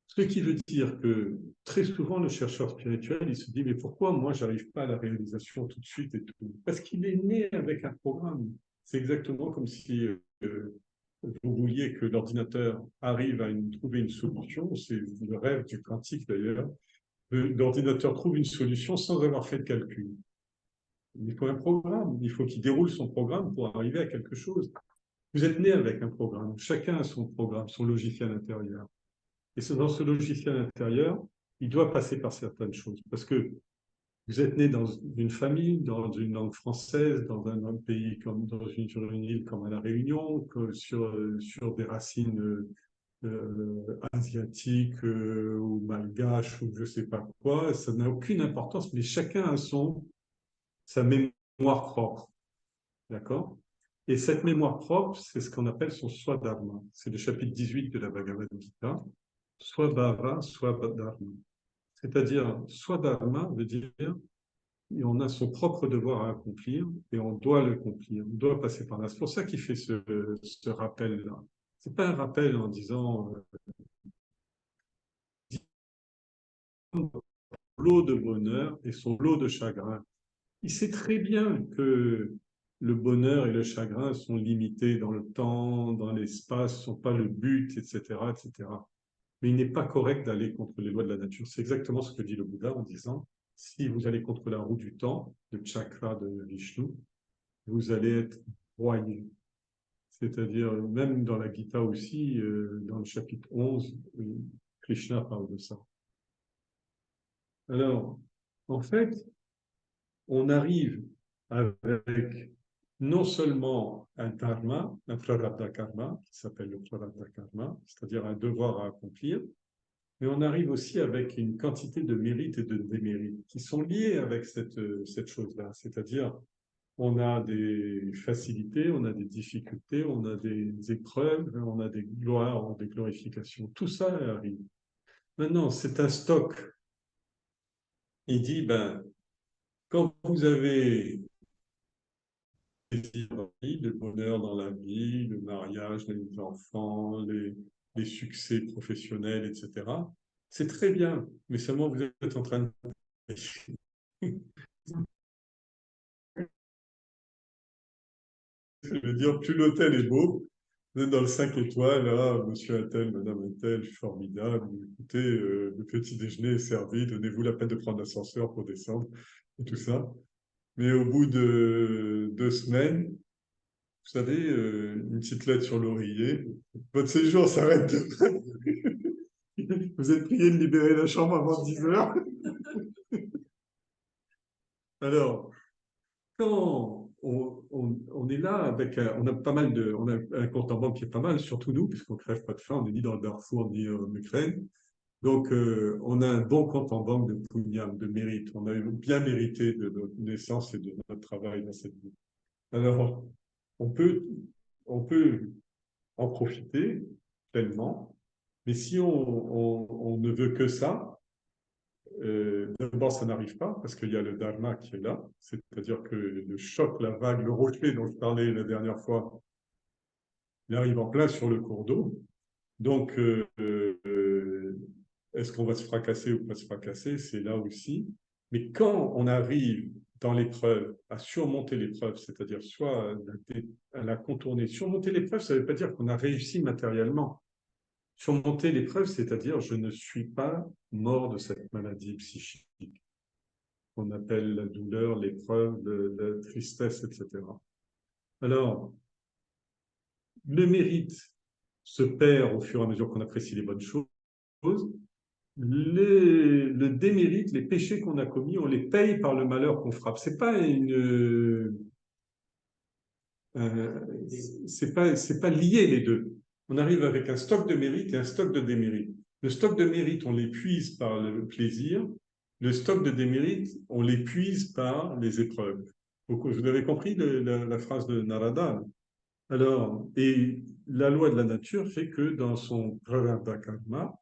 [SPEAKER 1] ce qui veut dire que très souvent, le chercheur spirituel, il se dit, mais pourquoi moi, j'arrive pas à la réalisation tout de suite et tout? Parce qu'il est né avec un programme. C'est exactement comme si vous vouliez que l'ordinateur arrive à trouver une solution. C'est le rêve du quantique d'ailleurs. L'ordinateur trouve une solution sans avoir fait de calcul. Il faut un programme. Il faut qu'il déroule son programme pour arriver à quelque chose. Vous êtes né avec un programme. Chacun a son programme, son logiciel intérieur. Et dans ce logiciel intérieur, il doit passer par certaines choses. Parce que vous êtes né dans une famille, dans une langue française, dans un pays comme sur une île comme à La Réunion, sur des racines asiatiques ou malgaches ou je ne sais pas quoi. Ça n'a aucune importance, mais chacun a sa mémoire propre. D'accord? Et cette mémoire propre, c'est ce qu'on appelle son swadharma. C'est le chapitre 18 de la Bhagavad Gita. Swabhava, Swabdharma. C'est-à-dire, swadharma veut dire on a son propre devoir à accomplir et on doit l'accomplir. On doit passer par là. C'est pour ça qu'il fait ce rappel-là. Ce n'est pas un rappel en disant son lot de bonheur et son lot de chagrin. Il sait très bien que le bonheur et le chagrin sont limités dans le temps, dans l'espace, ne sont pas le but, etc., etc. Mais il n'est pas correct d'aller contre les lois de la nature. C'est exactement ce que dit le Bouddha en disant, si vous allez contre la roue du temps, le chakra de Vishnu, vous allez être broyé. C'est-à-dire, même dans la Gita aussi, dans le chapitre 11, Krishna parle de ça. Alors, en fait, on arrive avec non seulement un dharma, un prarabdha karma, qui s'appelle le prarabdha karma, c'est-à-dire un devoir à accomplir, mais on arrive aussi avec une quantité de mérites et de démérites qui sont liés avec cette chose-là. C'est-à-dire, on a des facilités, on a des difficultés, on a des épreuves, on a des gloires, des glorifications. Tout ça arrive. Maintenant, c'est un stock. Il dit, ben, quand vous avez le bonheur dans la vie, le mariage, les enfants, les succès professionnels, etc., c'est très bien, mais seulement vous êtes en train de... Je veux dire, plus l'hôtel est beau, vous êtes dans le 5 étoiles, là, monsieur Attel, madame Attel, formidable, écoutez, le petit déjeuner est servi, donnez-vous la peine de prendre l'ascenseur pour descendre, et tout ça. Mais au bout de 2 semaines, vous savez, une petite lettre sur l'oreiller, votre séjour s'arrête demain. Vous êtes prié de libérer la chambre avant 10 heures. Alors, quand on est là avec, on a pas mal on a un compte en banque qui est pas mal, surtout nous, puisqu'on ne crève pas de faim, on est ni dans le Darfour ni en Ukraine. Donc, on a un bon compte en banque de punyam, de mérite. On a bien mérité de notre naissance et de notre travail dans cette vie. Alors, on peut, on peut en profiter pleinement, mais si on ne veut que ça, d'abord, ça n'arrive pas parce qu'il y a le dharma qui est là, c'est-à-dire que le choc, la vague, le rocher dont je parlais la dernière fois, il arrive en plein sur le cours d'eau. Donc, est-ce qu'on va se fracasser ou pas se fracasser? C'est là aussi. Mais quand on arrive dans l'épreuve à surmonter l'épreuve, c'est-à-dire soit à la contourner, surmonter l'épreuve, ça ne veut pas dire qu'on a réussi matériellement. Surmonter l'épreuve, c'est-à-dire je ne suis pas mort de cette maladie psychique qu'on appelle la douleur, l'épreuve, la tristesse, etc. Alors, le mérite se perd au fur et à mesure qu'on apprécie les bonnes choses. Le démérite, les péchés qu'on a commis, on les paye par le malheur qu'on frappe. Euh, c'est pas lié les deux. On arrive avec un stock de mérite et un stock de démérite. Le stock de mérite, on l'épuise par le plaisir. Le stock de démérite, on l'épuise par les épreuves. Vous avez compris la phrase de Narada. Alors, et la loi de la nature fait que dans son prarabdha karma,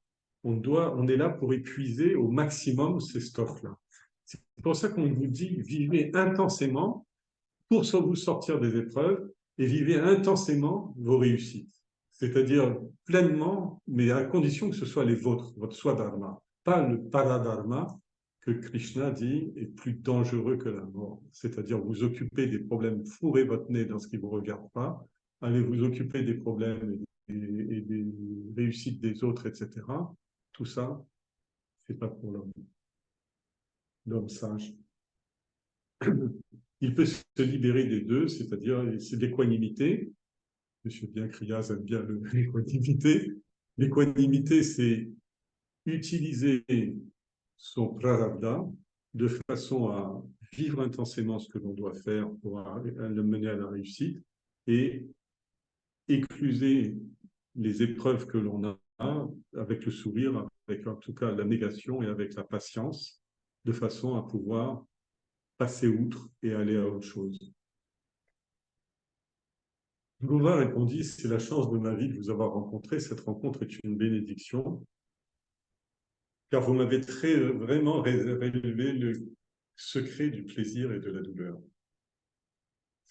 [SPEAKER 1] on est là pour épuiser au maximum ces stocks-là. C'est pour ça qu'on vous dit, vivez intensément pour vous sortir des épreuves et vivez intensément vos réussites. C'est-à-dire pleinement, mais à condition que ce soit les vôtres, votre swadharma, pas le paradharma que Krishna dit est plus dangereux que la mort. C'est-à-dire vous occuper des problèmes, fourrez votre nez dans ce qui ne vous regarde pas, allez vous occuper des problèmes et des réussites des autres, etc. Tout ça, c'est pas pour l'homme sage. Il peut se libérer des deux, c'est-à-dire c'est l'équanimité. Monsieur Biacriaz aime bien l'équanimité. L'équanimité, c'est utiliser son prarabdha de façon à vivre intensément ce que l'on doit faire pour le mener à la réussite et écluser les épreuves que l'on a avec le sourire, avec en tout cas la négation et avec la patience, de façon à pouvoir passer outre et aller à autre chose. Dhruva répondit, c'est la chance de ma vie de vous avoir rencontré. Cette rencontre est une bénédiction, car vous m'avez vraiment révélé le secret du plaisir et de la douleur.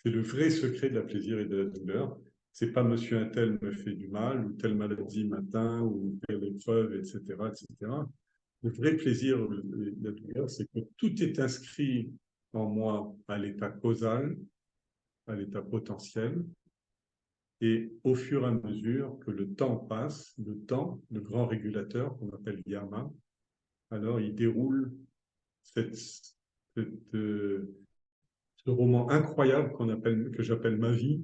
[SPEAKER 1] C'est le vrai secret de la plaisir et de la douleur. C'est pas monsieur un tel me fait du mal, ou telle maladie m'atteint, ou telle épreuve, etc., etc. Le vrai plaisir et la douleur, c'est que tout est inscrit en moi à l'état causal, à l'état potentiel, et au fur et à mesure que le temps passe, le temps, le grand régulateur qu'on appelle Yama, alors il déroule ce roman incroyable que j'appelle ma vie,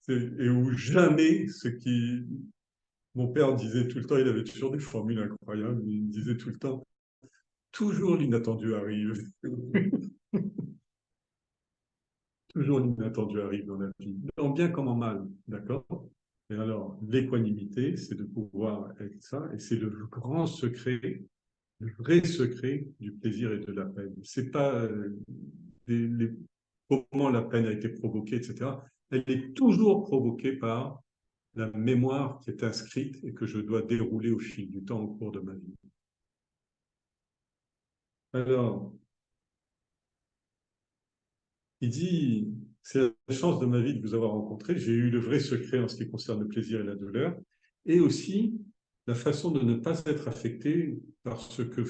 [SPEAKER 1] et où jamais ce qui... Mon père disait tout le temps, il avait toujours des formules incroyables, il disait tout le temps, toujours l'inattendu arrive. Toujours l'inattendu arrive dans la vie, en bien comme en mal, d'accord? Et alors, l'équanimité, c'est de pouvoir être ça, et c'est le grand secret, le vrai secret du plaisir et de la peine. C'est pas comment la peine a été provoquée, etc. Elle est toujours provoquée par la mémoire qui est inscrite et que je dois dérouler au fil du temps au cours de ma vie. Alors, il dit, c'est la chance de ma vie de vous avoir rencontré. J'ai eu le vrai secret en ce qui concerne le plaisir et la douleur, et aussi la façon de ne pas être affecté par ce que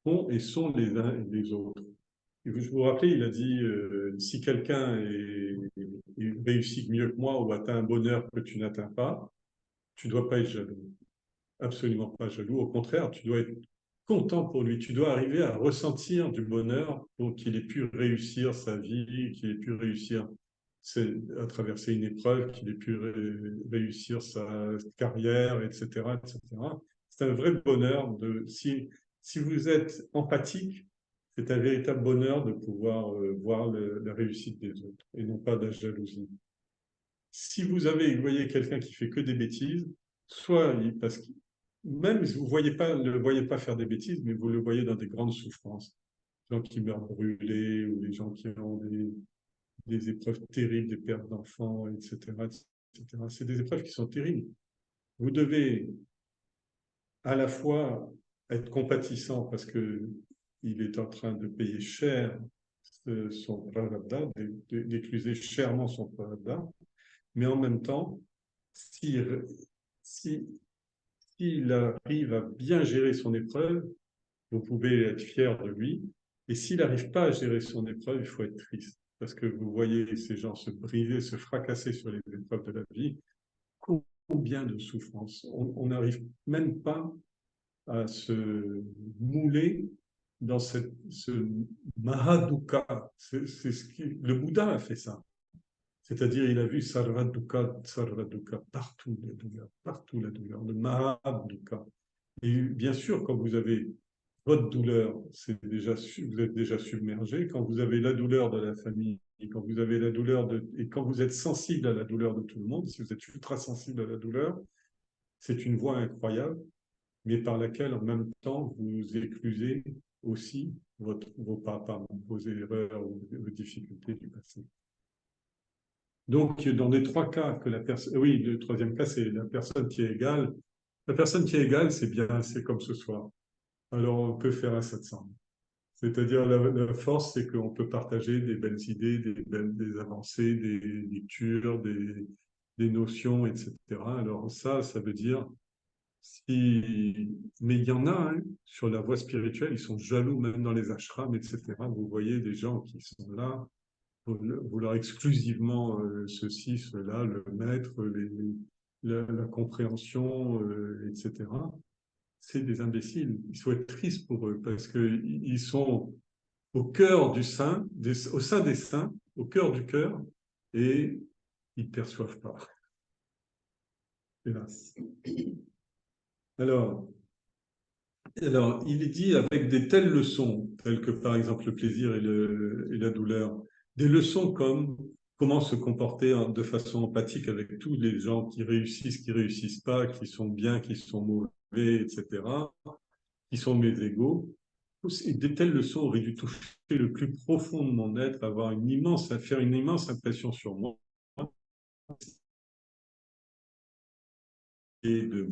[SPEAKER 1] font et sont les uns et les autres. Et je vous rappelle, il a dit, si quelqu'un réussit mieux que moi ou atteint un bonheur que tu n'atteins pas, tu ne dois pas être jaloux. Absolument pas jaloux. Au contraire, tu dois être content pour lui. Tu dois arriver à ressentir du bonheur pour qu'il ait pu réussir sa vie, qu'il ait pu réussir à traverser une épreuve, qu'il ait pu réussir sa carrière, etc., etc. C'est un vrai bonheur si vous êtes empathique, c'est un véritable bonheur de pouvoir voir la réussite des autres et non pas de la jalousie. Si vous voyez quelqu'un qui fait que des bêtises, parce que même si vous ne le voyez pas faire des bêtises, mais vous le voyez dans des grandes souffrances. Les gens qui meurent brûlés ou les gens qui ont des épreuves terribles, des pertes d'enfants, etc., etc. C'est des épreuves qui sont terribles. Vous devez à la fois être compatissant parce qu'il est en train de payer cher son prarabdha, d'écluser chèrement son prarabdha, mais en même temps, s'il si, s'il arrive à bien gérer son épreuve, vous pouvez être fier de lui. Et s'il n'arrive pas à gérer son épreuve, il faut être triste. Parce que vous voyez ces gens se briser, se fracasser sur les épreuves de la vie. Combien de souffrances. On n'arrive même pas à se mouler dans ce Mahadukkha. Le Bouddha a fait ça. C'est-à-dire, il a vu sarva dukkha, partout la douleur, le maha dukkha. Et bien sûr, quand vous avez votre douleur, vous êtes déjà submergé. Quand vous avez la douleur de la famille, quand vous avez la douleur et quand vous êtes sensible à la douleur de tout le monde, si vous êtes ultra sensible à la douleur, c'est une voie incroyable, mais par laquelle en même temps vous éclusez aussi vos papas, vos erreurs, vos difficultés du passé. Donc, dans les trois cas que la personne, oui, le troisième cas, c'est la personne qui est égale. La personne qui est égale, c'est bien, c'est comme ce soir. Alors, on peut faire un 700. C'est-à-dire, la force, c'est qu'on peut partager des belles idées, des avancées, des lectures, des notions, etc. Alors, ça veut dire, mais il y en a, hein, sur la voie spirituelle, ils sont jaloux, même dans les ashrams, etc. Vous voyez des gens qui sont là, vouloir exclusivement ceci, cela, le maître, la compréhension, etc. C'est des imbéciles. Il faut être triste pour eux parce qu'ils sont au cœur du sein, au sein des saints, au cœur du cœur, et ils ne perçoivent pas. Hélas. Alors, il est dit avec des telles leçons, telles que par exemple le plaisir et la douleur, des leçons comme comment se comporter de façon empathique avec tous les gens qui réussissent pas, qui sont bien, qui sont mauvais, etc., qui sont mes égaux. Et de telles leçons auraient dû toucher le plus profond de mon être, faire une immense impression sur moi et de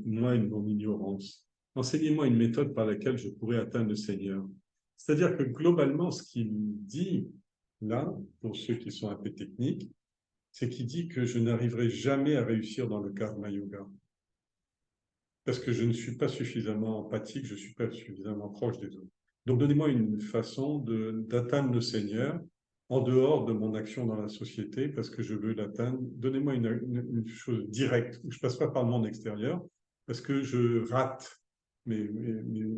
[SPEAKER 1] moi et de mon ignorance. Enseignez-moi une méthode par laquelle je pourrais atteindre le Seigneur. C'est-à-dire que globalement, ce qu'il dit là, pour ceux qui sont un peu techniques, c'est qu'il dit que je n'arriverai jamais à réussir dans le karma yoga. Parce que je ne suis pas suffisamment empathique, je ne suis pas suffisamment proche des autres. Donc donnez-moi une façon d'atteindre le Seigneur en dehors de mon action dans la société, parce que je veux l'atteindre. Donnez-moi une chose directe, où je ne passe pas par le monde extérieur, parce que je rate. Mais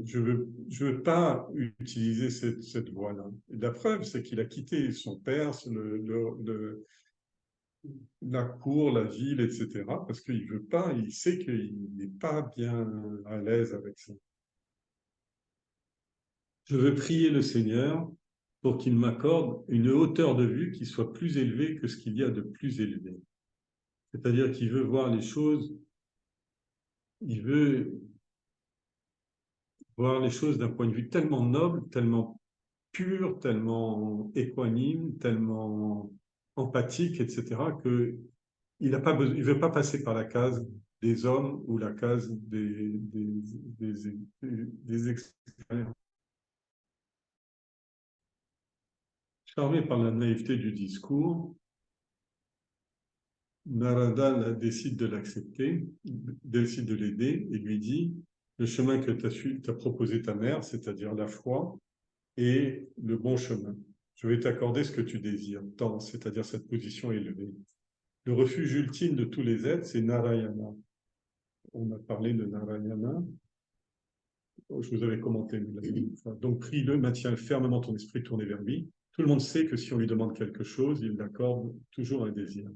[SPEAKER 1] je veux pas utiliser cette voie-là. La preuve, c'est qu'il a quitté son père, la cour, la ville, etc., parce qu'il veut pas, il sait qu'il n'est pas bien à l'aise avec ça. Je veux prier le Seigneur pour qu'il m'accorde une hauteur de vue qui soit plus élevée que ce qu'il y a de plus élevé. C'est-à-dire qu'il veut voir les choses, il veut voir les choses d'un point de vue tellement noble, tellement pur, tellement équanime, tellement empathique, etc., que il ne veut pas passer par la case des hommes ou la case des experts. Charmé par la naïveté du discours, Narada décide de l'accepter, décide de l'aider et lui dit le chemin que t'as proposé ta mère, c'est-à-dire la foi, est le bon chemin. Je vais t'accorder ce que tu désires, tant, c'est-à-dire cette position élevée. Le refuge ultime de tous les êtres, c'est Narayana. On a parlé de Narayana. Je vous avais commenté. Donc, prie-le, maintiens fermement ton esprit tourné vers lui. Tout le monde sait que si on lui demande quelque chose, il l'accorde toujours un désir.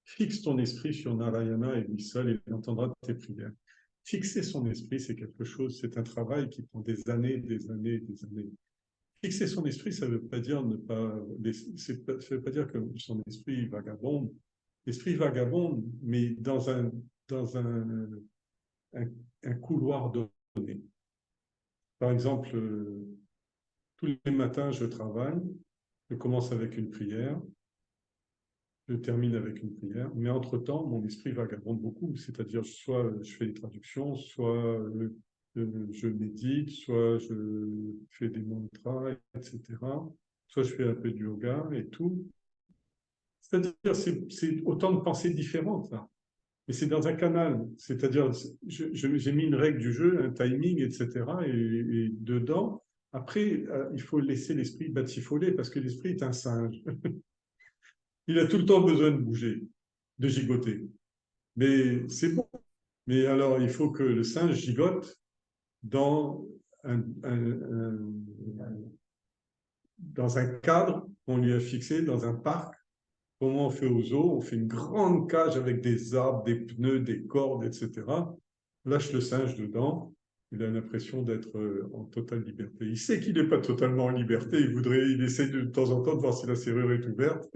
[SPEAKER 1] Fixe ton esprit sur Narayana et lui seul, et il entendra tes prières. Fixer son esprit, c'est quelque chose, c'est un travail qui prend des années, des années, des années. Fixer son esprit, ça ne veut pas dire ça veut pas dire que son esprit vagabonde. L'esprit vagabonde, mais dans un couloir donné. Par exemple, tous les matins, je travaille, je commence avec une prière, je termine avec une prière, mais entre-temps, mon esprit vagabonde beaucoup, c'est-à-dire soit je fais des traductions, soit je médite, soit je fais des mantras, etc., soit je fais un peu de yoga et tout. C'est-à-dire, c'est autant de pensées différentes, là. Mais c'est dans un canal, c'est-à-dire, j'ai mis une règle du jeu, un timing, etc., et dedans, après, il faut laisser l'esprit batifoler, parce que l'esprit est un singe. Il a tout le temps besoin de bouger, de gigoter. Mais c'est bon. Mais alors, il faut que le singe gigote dans dans un cadre qu'on lui a fixé, dans un parc, Comment on fait au zoo? On fait une grande cage avec des arbres, des pneus, des cordes, etc. Lâche le singe dedans. Il a l'impression d'être en totale liberté. Il sait qu'il n'est pas totalement en liberté. Il essaie de temps en temps de voir si la serrure est ouverte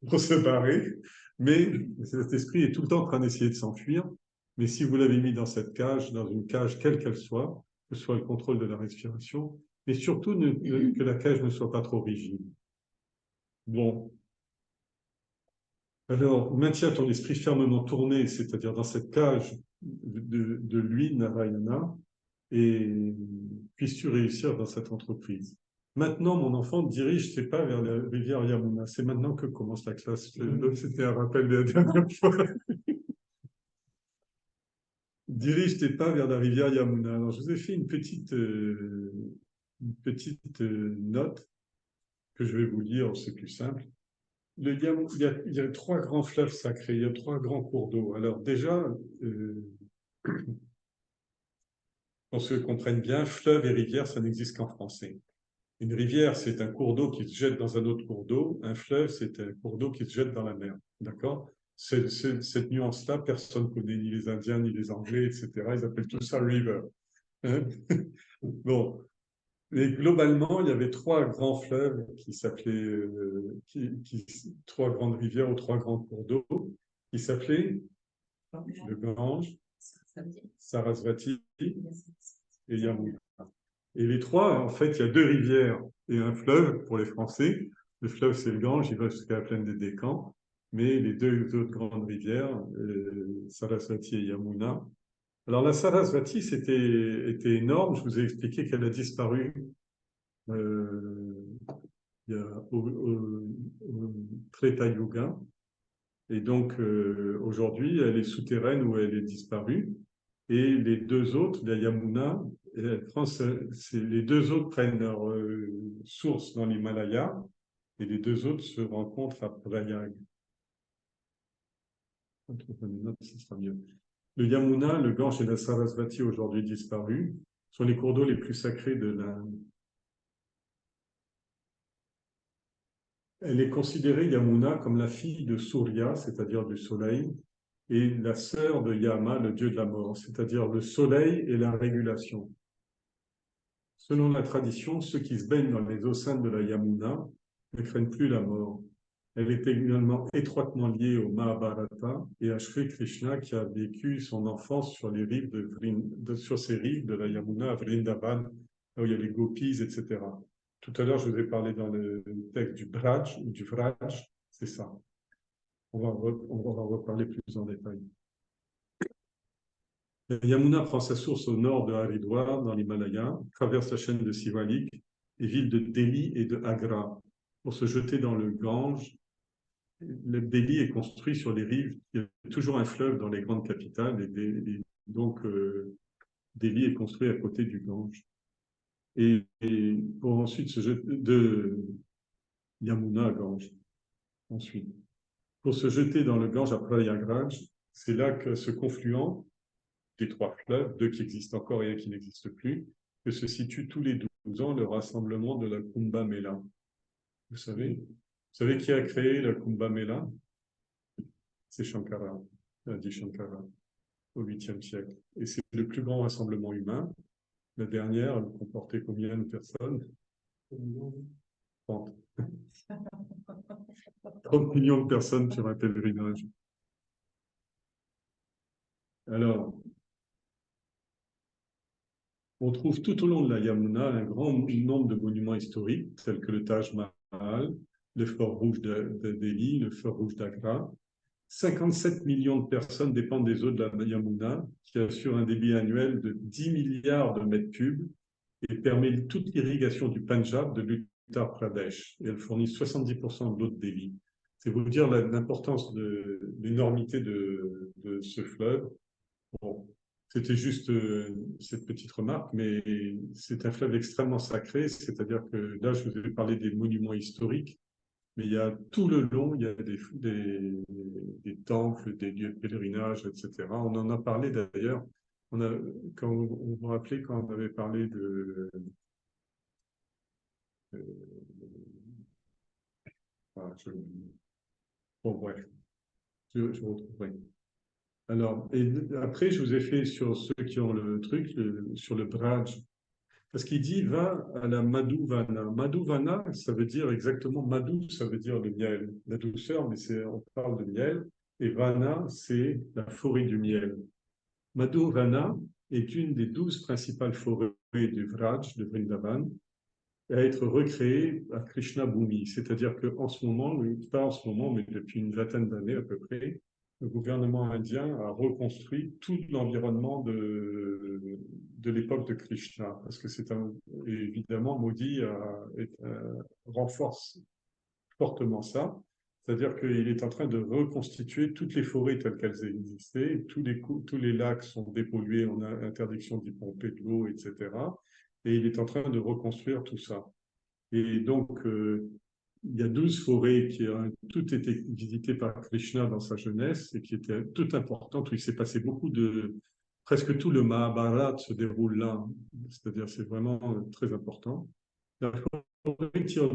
[SPEAKER 1] pour se barrer. Mais cet esprit est tout le temps en train d'essayer de s'enfuir. Mais si vous l'avez mis dans cette cage, dans une cage quelle qu'elle soit, que ce soit le contrôle de la respiration, mais surtout que la cage ne soit pas trop rigide. Bon, alors, maintiens ton esprit fermement tourné, c'est-à-dire dans cette cage de lui, Narayana, et puisses-tu réussir dans cette entreprise. Maintenant, mon enfant, dirige tes pas vers la rivière Yamuna. C'est maintenant que commence la classe. C'était un rappel de la dernière fois. Dirige tes pas vers la rivière Yamuna. Alors, je vous ai fait une petite note que je vais vous lire, c'est plus simple. Il y a trois grands fleuves sacrés, il y a trois grands cours d'eau. Alors déjà, qu'on se comprenne bien, fleuve et rivière, ça n'existe qu'en français. Une rivière, c'est un cours d'eau qui se jette dans un autre cours d'eau. Un fleuve, c'est un cours d'eau qui se jette dans la mer. D'accord? Cette nuance-là, personne ne connaît, ni les Indiens, ni les Anglais, etc. Ils appellent tout ça river. Hein. Bon. Mais globalement, il y avait trois grands fleuves qui s'appelaient, trois grandes rivières ou trois grands cours d'eau qui s'appelaient le Gange, Sarasvati et Yamuna. Et les trois, en fait, il y a deux rivières et un fleuve pour les Français. Le fleuve, c'est le Gange, il va jusqu'à la plaine des Décans. Mais les deux autres grandes rivières, Sarasvati et Yamuna. Alors la Sarasvati, était énorme. Je vous ai expliqué qu'elle a disparu il y a, au Treta Yuga. Et donc, aujourd'hui, elle est souterraine ou elle est disparue. Et les deux autres, la Yamuna, les deux autres prennent leur source dans l'Himalaya et les deux autres se rencontrent à Prayag. Ce sera mieux. Le Yamuna, le Gange et la Sarasvati, aujourd'hui disparus, sont les cours d'eau les plus sacrés de l'Inde. Elle est considérée, Yamuna, comme la fille de Surya, c'est-à-dire du soleil, et la sœur de Yama, le dieu de la mort, c'est-à-dire le soleil et la régulation. Selon la tradition, ceux qui se baignent dans les eaux saintes de la Yamuna ne craignent plus la mort. Elle est également étroitement liée au Mahabharata et à Shri Krishna qui a vécu son enfance sur les rives sur ces rives de la Yamuna à Vrindavan, là où il y a les gopis, etc. Tout à l'heure, je vous ai parlé dans le texte du Braj ou du Vraj, c'est ça. On va en reparler plus en détail. La Yamuna prend sa source au nord de Haridwar, dans l'Himalaya, traverse la chaîne de Sivalik, les villes de Delhi et de Agra, pour se jeter dans le Gange. Le Delhi est construit sur les rives. Il y a toujours un fleuve dans les grandes capitales, et donc Delhi est construit à côté du Gange. Et pour ensuite se jeter de Yamuna à Gange. Ensuite, pour se jeter dans le Gange à Prayagraj, c'est là que ce confluent des trois fleuves, deux qui existent encore et un qui n'existe plus, que se situe tous les 12 ans le rassemblement de la Kumbh Mela. Vous savez qui a créé la Kumbh Mela? C'est Shankara, Adi Shankara, au 8e siècle. Et c'est le plus grand rassemblement humain. La dernière, elle comportait combien de personnes? 30. 30 millions de personnes sur un pèlerinage. Alors, on trouve tout au long de la Yamuna un grand nombre de monuments historiques, tels que le Taj Mahal, le Fort Rouge de Delhi, le Fort Rouge d'Agra. 57 millions de personnes dépendent des eaux de la Yamuna, qui assure un débit annuel de 10 milliards de mètres cubes et permet toute l'irrigation du Punjab, de l'Uttar Pradesh. Et elle fournit 70% de l'eau de Delhi. C'est vous dire l'importance de l'énormité de ce fleuve. Bon, c'était juste cette petite remarque, mais c'est un fleuve extrêmement sacré, c'est-à-dire que là, je vous ai parlé des monuments historiques, mais il y a tout le long, il y a des temples, des lieux de pèlerinage, etc. On en a parlé d'ailleurs, quand vous vous rappelez quand on avait parlé euh, ah, Bon, bref, je retrouverai. Alors, et après, je vous ai fait sur ceux qui ont le truc, sur le Braj. Parce qu'il dit va à la Madhuvana. Madhuvana, ça veut dire exactement, Madhu, ça veut dire le miel, la douceur, mais on parle de miel. Et Vana, c'est la forêt du miel. Madhuvana est une des 12 principales forêts du Vraj, de Vrindavan, à être recréée à Krishna Bhumi. C'est-à-dire qu'en ce moment, pas en ce moment, mais depuis une vingtaine d'années à peu près, le gouvernement indien a reconstruit tout l'environnement de l'époque de Krishna. Parce que évidemment, Modi renforce fortement ça. C'est-à-dire qu'il est en train de reconstituer toutes les forêts telles qu'elles existaient. Tous les lacs sont dépollués, on a interdiction d'y pomper de l'eau, etc. Et il est en train de reconstruire tout ça. Et donc, il y a 12 forêts qui ont toutes été visitées par Krishna dans sa jeunesse et qui étaient toutes importantes, où il s'est passé presque tout le Mahabharata se déroule là. C'est-à-dire, c'est vraiment très important. La forêt tire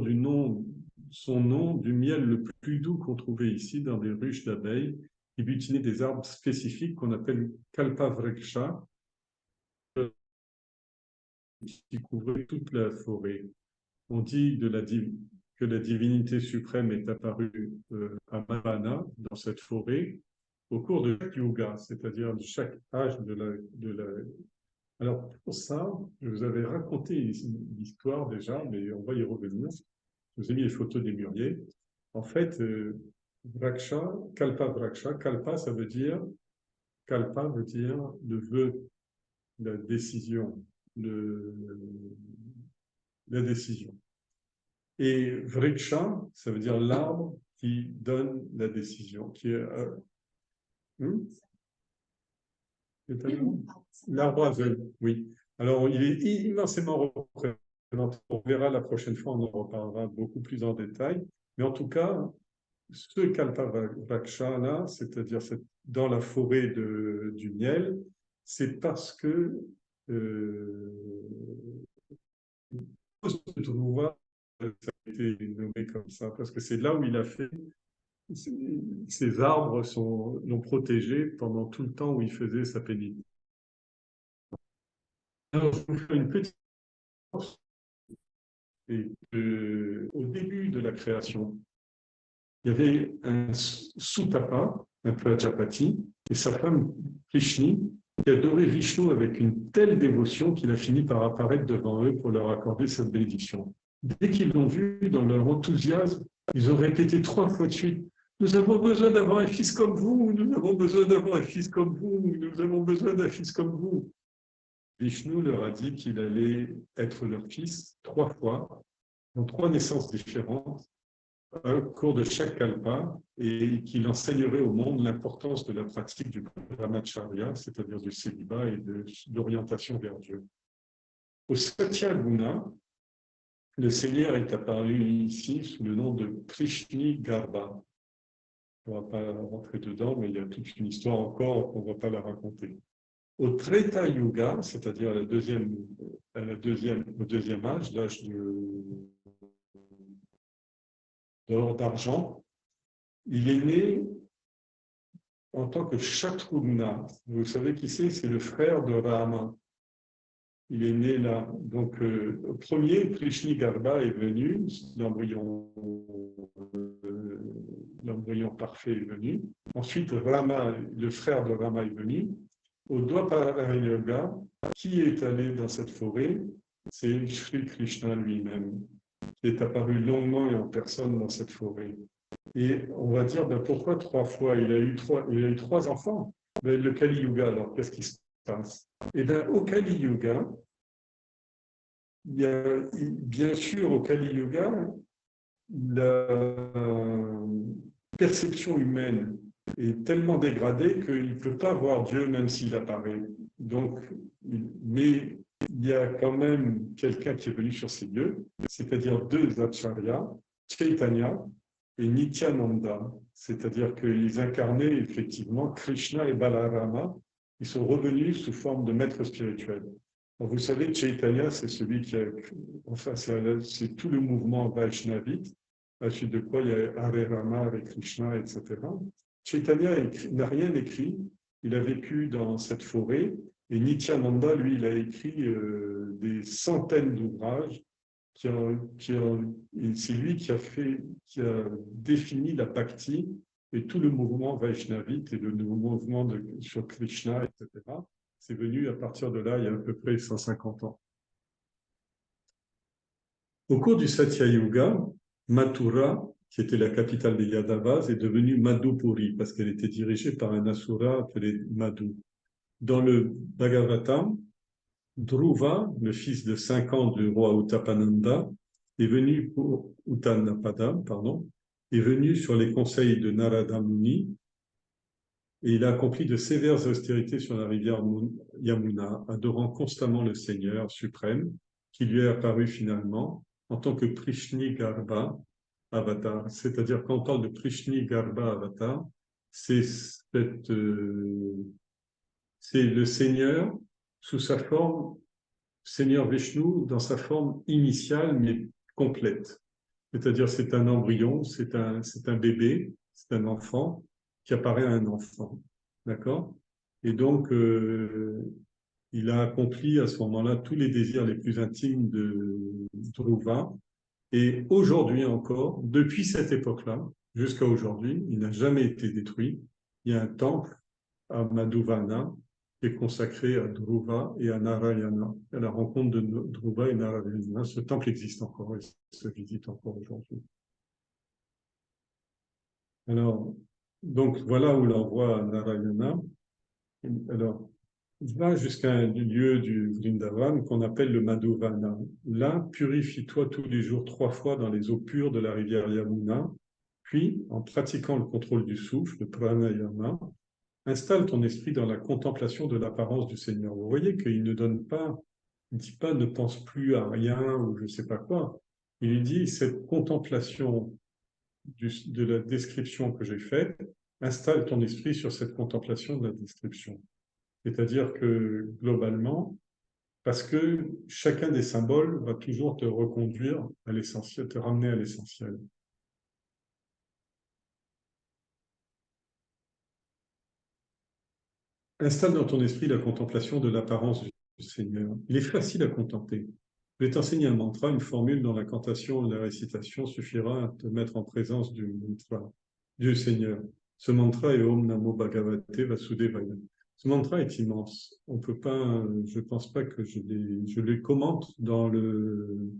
[SPEAKER 1] son nom du miel le plus doux qu'on trouvait ici dans des ruches d'abeilles qui butinaient des arbres spécifiques qu'on appelle Kalpavriksha, qui couvraient toute la forêt. On dit que la divinité suprême est apparue à Mahana, dans cette forêt, au cours de chaque yuga, c'est-à-dire de chaque âge Alors, pour ça, je vous avais raconté l'histoire déjà, mais on va y revenir. Je vous ai mis les photos des mûriers. En fait, Vraksha, Kalpa Vraksha, Kalpa veut dire le vœu, la décision, la décision. Et Vriksha, ça veut dire l'arbre qui donne la décision, qui est l'arbre aveugle, oui. Alors, il est immensément représenté. On verra la prochaine fois, on en reparlera beaucoup plus en détail. Mais en tout cas, ce Kalpavraksha-là, c'est-à-dire dans la forêt du miel, c'est parce que Dhruva a été nommé comme ça, parce que c'est là où il a fait. Ces arbres l'ont protégé pendant tout le temps où il faisait sa pénible. Alors, je vais faire une petite au début de la création, il y avait un Sutapa, un Prajapati, et sa femme Krishni, qui adorait Vishnu avec une telle dévotion qu'il a fini par apparaître devant eux pour leur accorder cette bénédiction. Dès qu'ils l'ont vu, dans leur enthousiasme, ils ont répété 3 fois de suite: nous avons besoin d'avoir un fils comme vous, nous avons besoin d'avoir un fils comme vous, nous avons besoin d'un fils comme vous. Vishnu leur a dit qu'il allait être leur fils 3 fois, dans 3 naissances différentes, au cours de chaque kalpa, et qu'il enseignerait au monde l'importance de la pratique du brahmacharya, c'est-à-dire du célibat et de l'orientation vers Dieu. Au Satya Guna, le Seigneur est apparu ici sous le nom de Krishni Garbha. On ne va pas rentrer dedans, mais il y a toute une histoire encore, on ne va pas la raconter. Au Treta Yuga, c'est-à-dire au deuxième âge, l'âge d'or, d'argent, il est né en tant que Shatrugna. Vous savez qui c'est? C'est le frère de Rama. Il est né là. Donc, premier, Krishni Garbha est venu, l'embryon parfait est venu. Ensuite, Rama, le frère de Rama est venu. Au Dwapara Yuga, qui est allé dans cette forêt? C'est Sri Krishna lui-même, qui est apparu longuement et en personne dans cette forêt. Et on va dire, pourquoi 3 fois? Il a eu 3 enfants. Mais le Kali Yuga, alors, qu'est-ce qui se passe? Eh bien, au Kali Yuga, bien sûr, au Kali Yuga, la perception humaine est tellement dégradée qu'il ne peut pas voir Dieu même s'il apparaît. Donc, mais il y a quand même quelqu'un qui est venu sur ces lieux, c'est-à-dire 2 acharyas, Chaitanya et Nityananda, c'est-à-dire qu'ils incarnaient effectivement Krishna et Balarama. Ils sont revenus sous forme de maîtres spirituels. Alors, vous savez, Chaitanya, c'est celui qui a, enfin, c'est tout le mouvement Vaishnavite, À la suite de quoi il y a Hare Rama, Hare Krishna, etc. Chaitanya n'a rien écrit. Il a vécu dans cette forêt. Et Nityananda, lui, il a écrit des centaines d'ouvrages. C'est lui qui a défini la bhakti et tout le mouvement Vaishnavite et le mouvement sur Krishna, etc. C'est venu à partir de là, il y a à peu près 150 ans. Au cours du Satya Yuga, Mathura, qui était la capitale des Yadavas, est devenue Madhupuri parce qu'elle était dirigée par un asura appelé Madhu. Dans le Bhagavatam, Dhruva, le fils de 5 ans du roi Uttapananda, Uttanapada, est venu sur les conseils de Narada Muni et il a accompli de sévères austérités sur la rivière Yamuna, adorant constamment le Seigneur suprême, qui lui est apparu finalement en tant que Prishni Garba Avatar. C'est-à-dire, quand on parle de Prishni Garba Avatar, c'est le Seigneur sous sa forme, Seigneur Vishnu dans sa forme initiale mais complète. C'est-à-dire, c'est un embryon, c'est un bébé, c'est un enfant qui apparaît à un enfant. D'accord? Et donc, il a accompli à ce moment-là tous les désirs les plus intimes de Dhruva. Et aujourd'hui encore, depuis cette époque-là, jusqu'à aujourd'hui, il n'a jamais été détruit. Il y a un temple à Madhuvana qui est consacré à Dhruva et à Narayana, à la rencontre de Dhruva et Narayana. Ce temple existe encore et se visite encore aujourd'hui. Alors, donc voilà où l'on voit Narayana. Alors, il va jusqu'à un lieu du Vrindavan qu'on appelle le Madhuvana. Là, purifie-toi tous les jours 3 fois dans les eaux pures de la rivière Yamuna, puis, en pratiquant le contrôle du souffle, le pranayama, installe ton esprit dans la contemplation de l'apparence du Seigneur. Vous voyez qu'il ne donne pas, il ne dit pas ne pense plus à rien ou je ne sais pas quoi. Il lui dit cette contemplation de la description que j'ai faite, installe ton esprit sur cette contemplation de la description. C'est-à-dire que globalement, parce que chacun des symboles va toujours te reconduire à l'essentiel, te ramener à l'essentiel. Installe dans ton esprit la contemplation de l'apparence du Seigneur. Il est facile à contempler. Je vais t'enseigner un mantra, une formule dont l'incantation et la récitation suffira à te mettre en présence du mantra, du Seigneur. Ce mantra est Om Namo Bhagavate Vasudevaya. Ce mantra est immense. On peut pas, je pense pas que je le commente dans le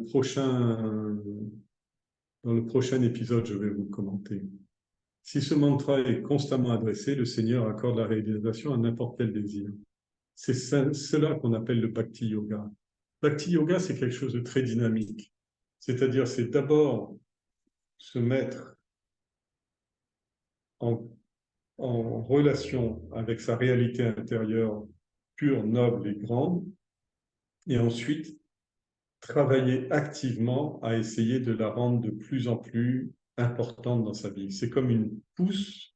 [SPEAKER 1] prochain épisode, je vais vous le commenter. Si ce mantra est constamment adressé, le Seigneur accorde la réalisation à n'importe quel désir. C'est cela qu'on appelle le Bhakti Yoga. Bhakti Yoga, c'est quelque chose de très dynamique. C'est-à-dire, c'est d'abord se mettre en relation avec sa réalité intérieure pure, noble et grande, et ensuite travailler activement à essayer de la rendre de plus en plus importante dans sa vie. C'est comme une pousse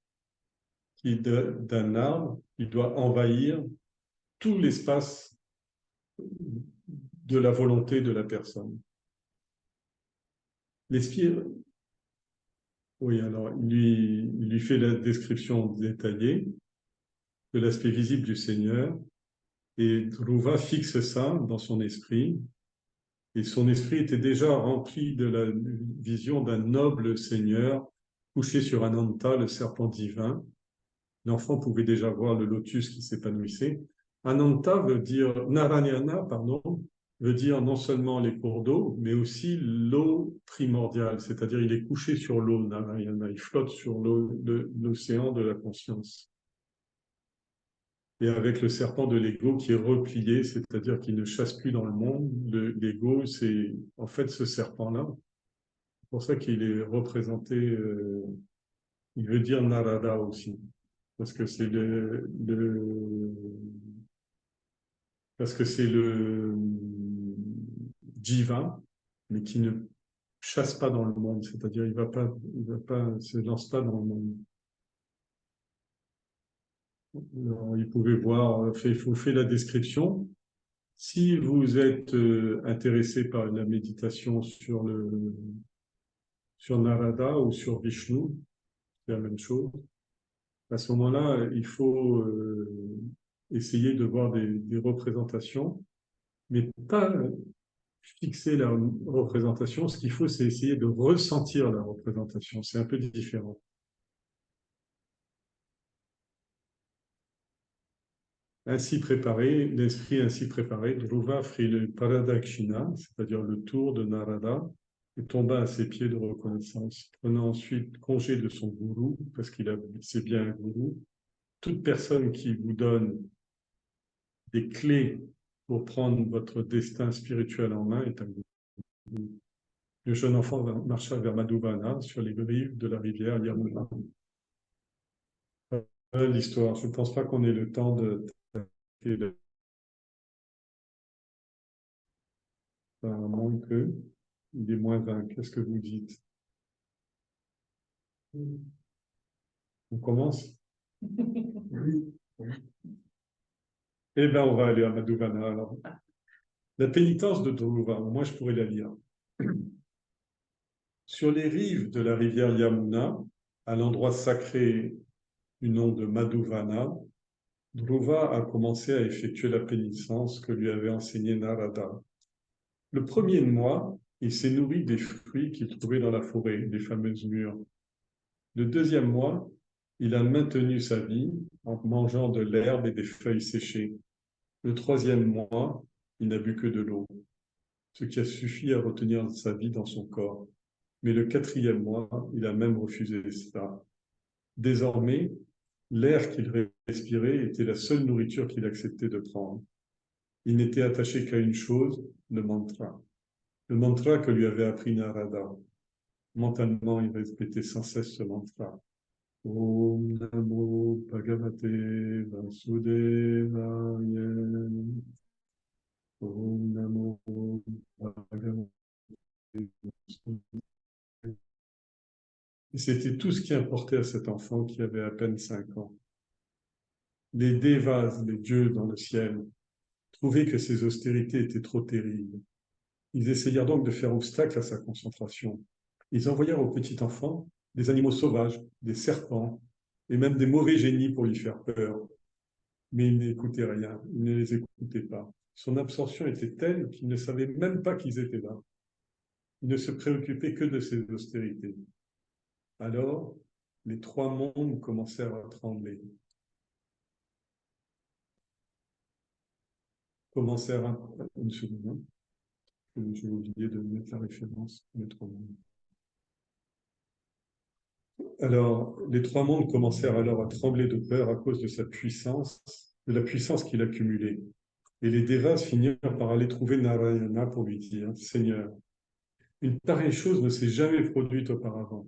[SPEAKER 1] d'un arbre qui doit envahir tout l'espace de la volonté de la personne. L'esprit, oui, alors il lui fait la description détaillée de l'aspect visible du Seigneur et Dhruva fixe ça dans son esprit et son esprit était déjà rempli de la vision d'un noble Seigneur couché sur Ananta, le serpent divin. L'enfant pouvait déjà voir le lotus qui s'épanouissait. Ananta veut dire, Narayana, pardon, veut dire non seulement les cours d'eau, mais aussi l'eau primordiale, c'est-à-dire il est couché sur l'eau, Narayana, il flotte sur l'océan de la conscience. Et avec le serpent de l'ego qui est replié, c'est-à-dire qu'il ne chasse plus dans le monde, l'ego, c'est en fait ce serpent-là. C'est pour ça qu'il est représenté, il veut dire Narada aussi, parce que c'est parce que c'est le jiva, mais qui ne chasse pas dans le monde, c'est-à-dire il va pas se lance pas dans le monde. Alors, il pouvait voir, il faut faire la description. Si vous êtes intéressé par la méditation sur Narada ou sur Vishnu, c'est la même chose. À ce moment-là, il faut essayer de voir des représentations, mais pas fixer la représentation. Ce qu'il faut, c'est essayer de ressentir la représentation. C'est un peu différent. Ainsi préparé, l'esprit ainsi préparé, Dhruva fit le paradakshina, c'est-à-dire le tour de Narada, et tomba à ses pieds de reconnaissance, prenant ensuite congé de son gourou, parce c'est bien un gourou. Toute personne qui vous donne des clés pour prendre votre destin spirituel en main est un gourou. Le jeune enfant marcha vers Madhuvana, sur les rives de la rivière Yamuna. L'histoire, je ne pense pas qu'on ait le temps de... moins que, il est -20. Qu'est-ce que vous dites? On commence? Oui. Eh bien, on va aller à Madhuvana alors. La pénitence de Dhruva, moi je pourrais la lire. Sur les rives de la rivière Yamuna, à l'endroit sacré du nom de Madhuvana, Dhruva a commencé à effectuer la pénitence que lui avait enseignée Narada. Le premier mois, il s'est nourri des fruits qu'il trouvait dans la forêt, les fameuses mûres. Le deuxième mois, il a maintenu sa vie en mangeant de l'herbe et des feuilles séchées. Le troisième mois, il n'a bu que de l'eau, ce qui a suffi à retenir sa vie dans son corps. Mais le quatrième mois, il a même refusé cela. Désormais, l'air qu'il respirait était la seule nourriture qu'il acceptait de prendre. Il n'était attaché qu'à une chose, le mantra. Le mantra que lui avait appris Narada. Mentalement, il répétait sans cesse ce mantra. Om Namo Bhagavate Vasudevaya. Om Namo Bhagavate Vasudevaya. Et c'était tout ce qui importait à cet enfant qui avait à peine 5 ans. Les Devas, les dieux dans le ciel, trouvaient que ces austérités étaient trop terribles. Ils essayèrent donc de faire obstacle à sa concentration. Ils envoyèrent au petit enfant des animaux sauvages, des serpents, et même des mauvais génies pour lui faire peur. Mais il n'écoutait rien, il ne les écoutait pas. Son absorption était telle qu'il ne savait même pas qu'ils étaient là. Il ne se préoccupait que de ses austérités. Alors, les trois mondes commencèrent à trembler. Une seconde, j'ai oublié de mettre la référence. Les trois mondes. Alors, les trois mondes commencèrent alors à trembler de peur à cause de sa puissance, de la puissance qu'il accumulait. Et les Devas finirent par aller trouver Narayana pour lui dire, Seigneur, une pareille chose ne s'est jamais produite auparavant.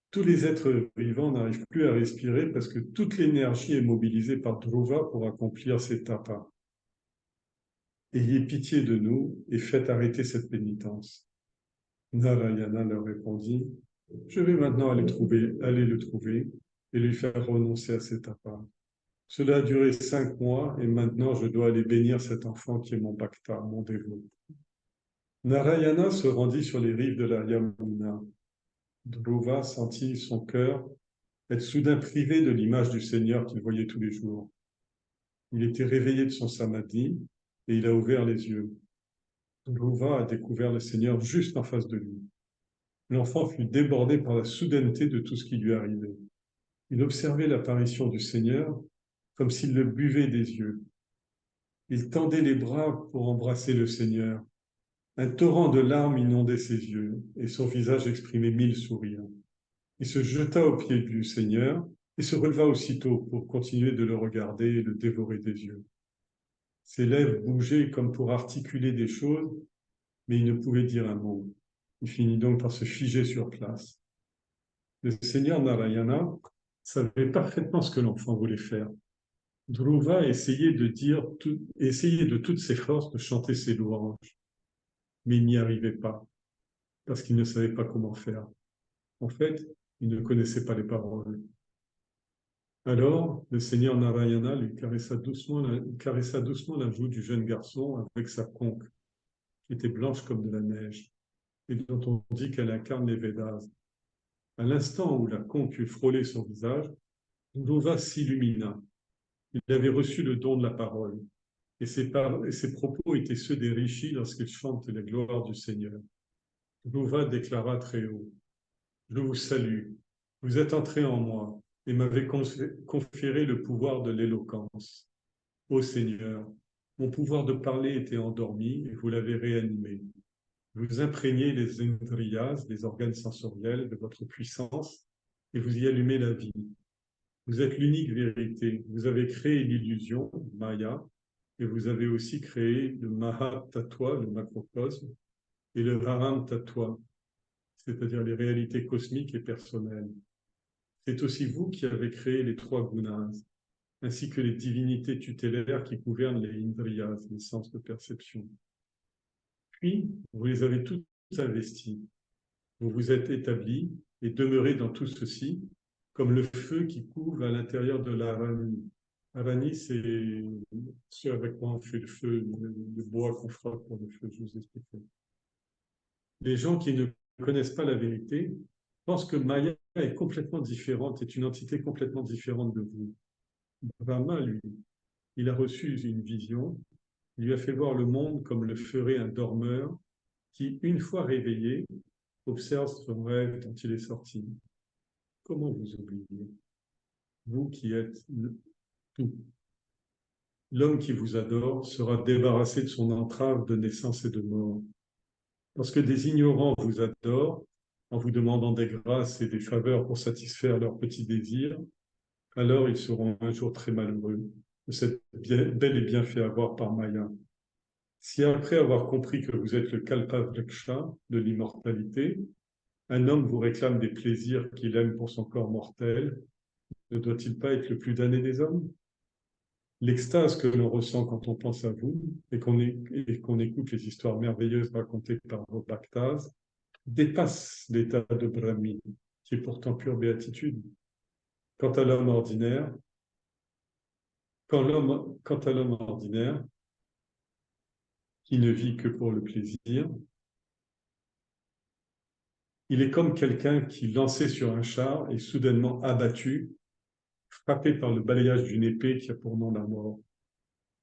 [SPEAKER 1] Tous les êtres vivants n'arrivent plus à respirer parce que toute l'énergie est mobilisée par Dhruva pour accomplir ses tapas. Ayez pitié de nous et faites arrêter cette pénitence. Narayana leur répondit, je vais maintenant aller le trouver et lui faire renoncer à ses tapas. Cela a duré 5 mois et maintenant je dois aller bénir cet enfant qui est mon bhakta, mon dévot. Narayana se rendit sur les rives de la Yamuna. Dhruva sentit son cœur être soudain privé de l'image du Seigneur qu'il voyait tous les jours. Il était réveillé de son samadhi et il a ouvert les yeux. Dhruva a découvert le Seigneur juste en face de lui. L'enfant fut débordé par la soudaineté de tout ce qui lui arrivait. Il observait l'apparition du Seigneur comme s'il le buvait des yeux. Il tendait les bras pour embrasser le Seigneur. Un torrent de larmes inondait ses yeux et son visage exprimait 1000 sourires. Il se jeta aux pieds du Seigneur et se releva aussitôt pour continuer de le regarder et le dévorer des yeux. Ses lèvres bougeaient comme pour articuler des choses, mais il ne pouvait dire un mot. Il finit donc par se figer sur place. Le Seigneur Narayana savait parfaitement ce que l'enfant voulait faire. Dhruva essayait de toutes ses forces de chanter ses louanges, mais il n'y arrivait pas, parce qu'il ne savait pas comment faire. En fait, il ne connaissait pas les paroles. Alors, le Seigneur Narayana lui caressa doucement la joue du jeune garçon avec sa conque, qui était blanche comme de la neige, et dont on dit qu'elle incarne les Védas. À l'instant où la conque eut frôlé son visage, Dhruva s'illumina. Il avait reçu le don de la parole, et ses propos étaient ceux des rishis lorsqu'ils chantent les gloires du Seigneur. Dhruva déclara très haut: Je vous salue, vous êtes entré en moi et m'avez conféré le pouvoir de l'éloquence. Ô Seigneur, mon pouvoir de parler était endormi et vous l'avez réanimé. Vous imprégnez les indriyas, les organes sensoriels, de votre puissance et vous y allumez la vie. Vous êtes l'unique vérité. Vous avez créé l'illusion, Maya, et vous avez aussi créé le Mahat Tattva, le macrocosme, et le Haram Tattva, c'est-à-dire les réalités cosmiques et personnelles. C'est aussi vous qui avez créé les trois gunas, ainsi que les divinités tutélaires qui gouvernent les indriyas, les sens de perception. Puis, vous les avez toutes investies. Vous vous êtes établis et demeurez dans tout ceci, comme le feu qui couvre à l'intérieur de l'arani. Arani, c'est ce avec quoi on fait le feu, le bois qu'on frotte pour le feu, je vous expliquerai. Les gens qui ne connaissent pas la vérité pensent que Maya est complètement différente, est une entité complètement différente de vous. Brahma, lui, il a reçu une vision, il lui a fait voir le monde comme le ferait un dormeur qui, une fois réveillé, observe son rêve dont il est sorti. Comment vous oubliez? Vous qui êtes tout. L'homme qui vous adore sera débarrassé de son entrave de naissance et de mort. Lorsque des ignorants vous adorent, en vous demandant des grâces et des faveurs pour satisfaire leurs petits désirs, alors ils seront un jour très malheureux de cette bel et bien fait avoir par Maya. Si après avoir compris que vous êtes le Kalpavriksha de l'immortalité, un homme vous réclame des plaisirs qu'il aime pour son corps mortel, ne doit-il pas être le plus damné des hommes? L'extase que l'on ressent quand on pense à vous et qu'on écoute les histoires merveilleuses racontées par vos bhaktas dépasse l'état de Brahmi, qui est pourtant pure béatitude. Quant à l'homme ordinaire, qui ne vit que pour le plaisir, il est comme quelqu'un qui, lancé sur un char, est soudainement abattu, frappé par le balayage d'une épée qui a pour nom la mort.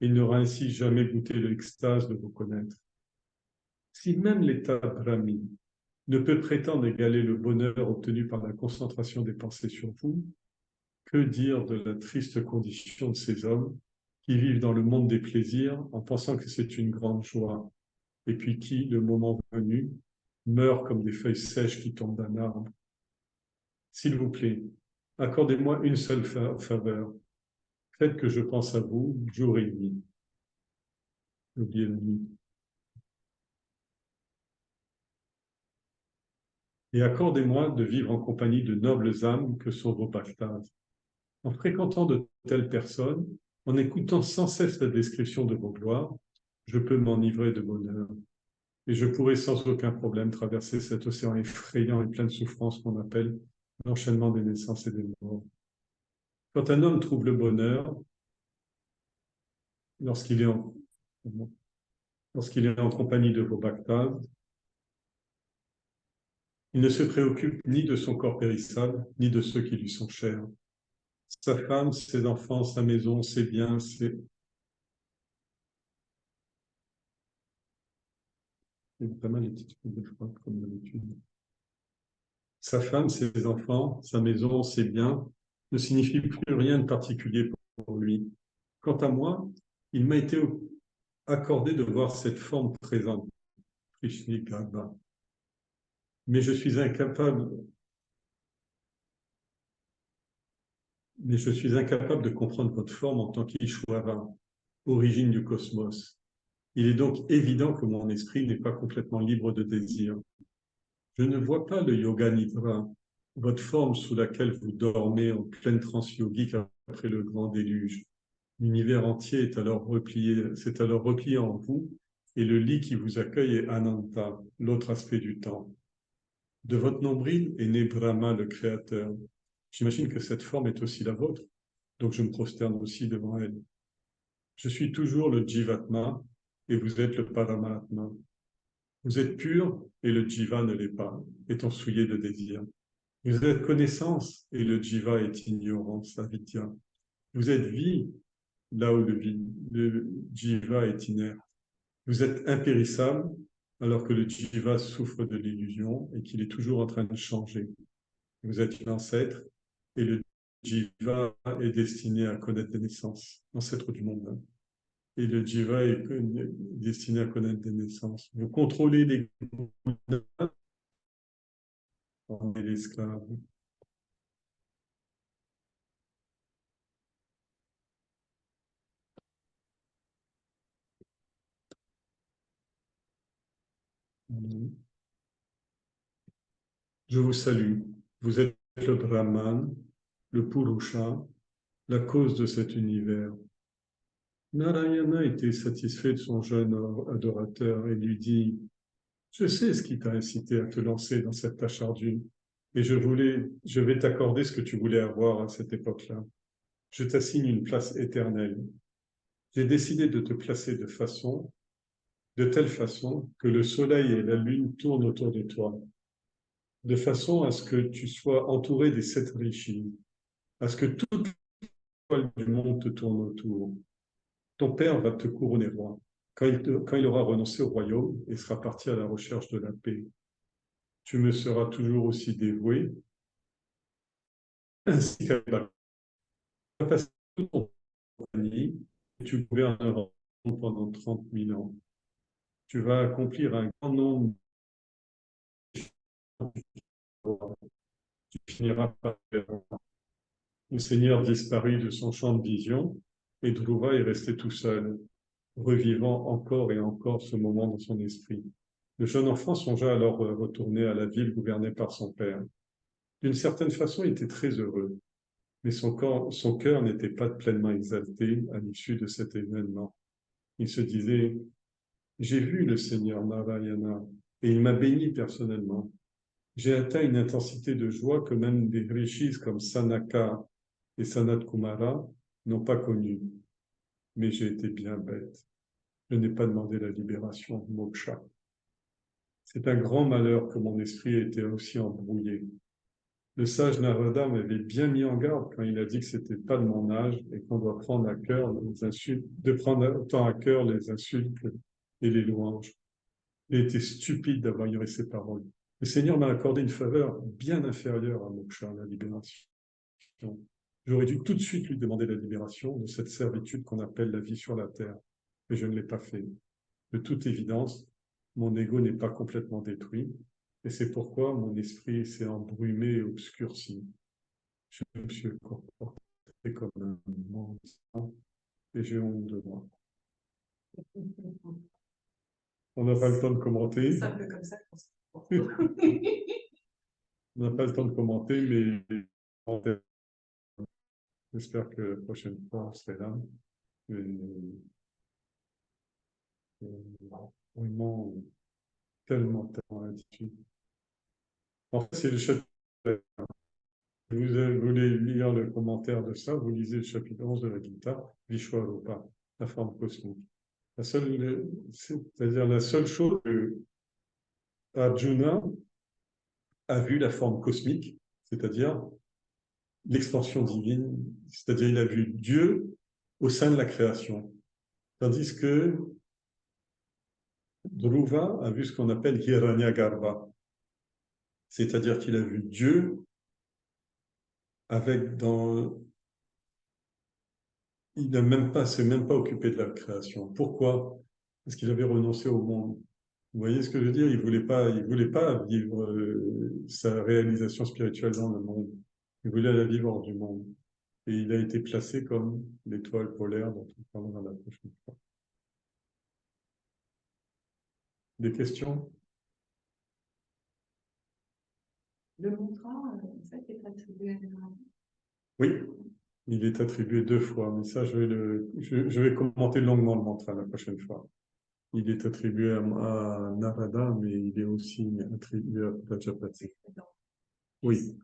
[SPEAKER 1] Il n'aura ainsi jamais goûté l'extase de vous connaître. Si même l'état Brahmi ne peut prétendre égaler le bonheur obtenu par la concentration des pensées sur vous, que dire de la triste condition de ces hommes qui vivent dans le monde des plaisirs en pensant que c'est une grande joie, et puis qui, le moment venu, meurent comme des feuilles sèches qui tombent d'un arbre. S'il vous plaît, accordez-moi une seule faveur. Faites que je pense à vous jour et nuit. N'oubliez la nuit. Et accordez-moi de vivre en compagnie de nobles âmes que sont vos bhaktas. En fréquentant de telles personnes, en écoutant sans cesse la description de vos gloires, je peux m'enivrer de bonheur. Et je pourrai sans aucun problème traverser cet océan effrayant et plein de souffrances qu'on appelle l'enchaînement des naissances et des morts. Quand un homme trouve le bonheur, lorsqu'il est en compagnie de vos bhaktas, il ne se préoccupe ni de son corps périssable, ni de ceux qui lui sont chers. Sa femme, ses enfants, sa maison, ses biens, Il y a pas mal de petites fautes de frappe, comme d'habitude. Sa femme, ses enfants, sa maison, ses biens ne signifient plus rien de particulier pour lui. Quant à moi, il m'a été accordé de voir cette forme présente, Krishnikava. Mais je suis incapable de comprendre votre forme en tant qu'Ishwara, origine du cosmos. Il est donc évident que mon esprit n'est pas complètement libre de désir. Je ne vois pas le yoga nidra, votre forme sous laquelle vous dormez en pleine transe yogique après le grand déluge. L'univers entier s'est alors replié en vous, et le lit qui vous accueille est Ananta, l'autre aspect du temps. De votre nombril est né Brahma, le Créateur. J'imagine que cette forme est aussi la vôtre. Donc je me prosterne aussi devant elle. Je suis toujours le Jivatma et vous êtes le Paramatma. Vous êtes pur et le Jiva ne l'est pas, étant souillé de désir. Vous êtes connaissance et le Jiva est ignorance, avidya. Vous êtes vie là où le Jiva est inerte. Vous êtes impérissable alors que le Jiva souffre de l'illusion et qu'il est toujours en train de changer. Vous êtes l'ancêtre et le Jiva est destiné à connaître des naissances, l'ancêtre du monde. Et le Jiva est destiné à connaître des naissances. Vous contrôlez les on est l'esclave. Je vous salue. Vous êtes le Brahman, le Purusha, la cause de cet univers. Narayana était satisfait de son jeune adorateur et lui dit « Je sais ce qui t'a incité à te lancer dans cette tâche ardue et je vais t'accorder ce que tu voulais avoir à cette époque-là. Je t'assigne une place éternelle. J'ai décidé de te placer de telle façon que le soleil et la lune tournent autour de toi, de façon à ce que tu sois entouré des 7 rishis, à ce que toute l'étoile du monde te tourne autour. Ton père va te couronner roi quand il aura renoncé au royaume et sera parti à la recherche de la paix. Tu me seras toujours aussi dévoué, ainsi qu'à la passer toute ton compagnie et tu gouverneras pendant 30 000 ans. Tu vas accomplir un grand nombre de tu finiras par faire. Le Seigneur disparut de son champ de vision et Dhruva est resté tout seul, revivant encore et encore ce moment dans son esprit. Le jeune enfant songea alors retourner à la ville gouvernée par son père. D'une certaine façon, il était très heureux, mais son cœur n'était pas pleinement exalté à l'issue de cet événement. Il se disait, j'ai vu le Seigneur Narayana et il m'a béni personnellement. J'ai atteint une intensité de joie que même des rishis comme Sanaka et Sanat Kumara n'ont pas connue. Mais j'ai été bien bête. Je n'ai pas demandé la libération, moksha. C'est un grand malheur que mon esprit ait été aussi embrouillé. Le sage Narada m'avait bien mis en garde quand il a dit que c'était pas de mon âge et qu'on doit prendre à cœur les insultes, de prendre autant à cœur les insultes et les louanges. Il était stupide d'avoir ignoré ces paroles. Le Seigneur m'a accordé une faveur bien inférieure à moksha, la libération. J'aurais dû tout de suite lui demander la libération de cette servitude qu'on appelle la vie sur la terre, mais je ne l'ai pas fait. De toute évidence, mon ego n'est pas complètement détruit, et c'est pourquoi mon esprit s'est embrumé et obscurci. Je me suis comporté comme un monstre, et j'ai honte de moi. On n'a pas le temps de commenter.
[SPEAKER 2] C'est un peu comme ça qu'on se comporte.
[SPEAKER 1] On n'a pas le temps de commenter, mais j'espère que la prochaine fois, on serait là. Vraiment, tellement l'attitude. En fait, c'est le chapitre. Vous voulez lire le commentaire de ça, vous lisez le chapitre 11 de la Gita, Vishwarupa, la forme cosmique. C'est-à-dire la seule chose que Arjuna a vu la forme cosmique, c'est-à-dire l'expansion divine, c'est-à-dire il a vu Dieu au sein de la création. Tandis que Dhruva a vu ce qu'on appelle Hiranyagarbha, c'est-à-dire qu'il a vu Dieu avec dans... Il ne s'est même pas occupé de la création. Pourquoi? Parce qu'il avait renoncé au monde. Vous voyez ce que je veux dire? Il voulait pas vivre sa réalisation spirituelle dans le monde. Il voulait la vivre hors du monde. Et il a été placé comme l'étoile polaire dont on parlera la prochaine fois. Des questions?
[SPEAKER 2] Le mantra, en fait, est attribué à Narayana.
[SPEAKER 1] Oui, il est attribué 2 fois, mais ça, je vais commenter longuement le mantra la prochaine fois. Il est attribué à Narada, mais il est aussi attribué à Prajapati. Oui,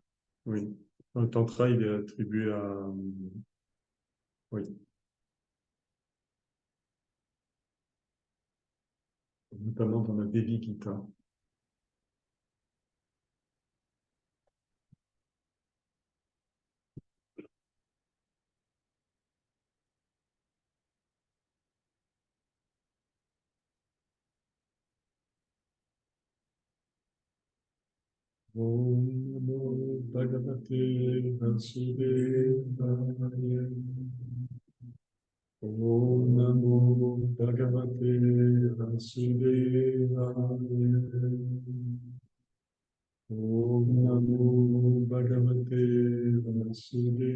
[SPEAKER 1] oui. Dans le Tantra, il est attribué Oui, notamment dans la Devi Gita. Om Namo Bhagavate Vasudevaya. Om Namo Bhagavate Vasudevaya. Om Namo Bhagavate Vasudevaya.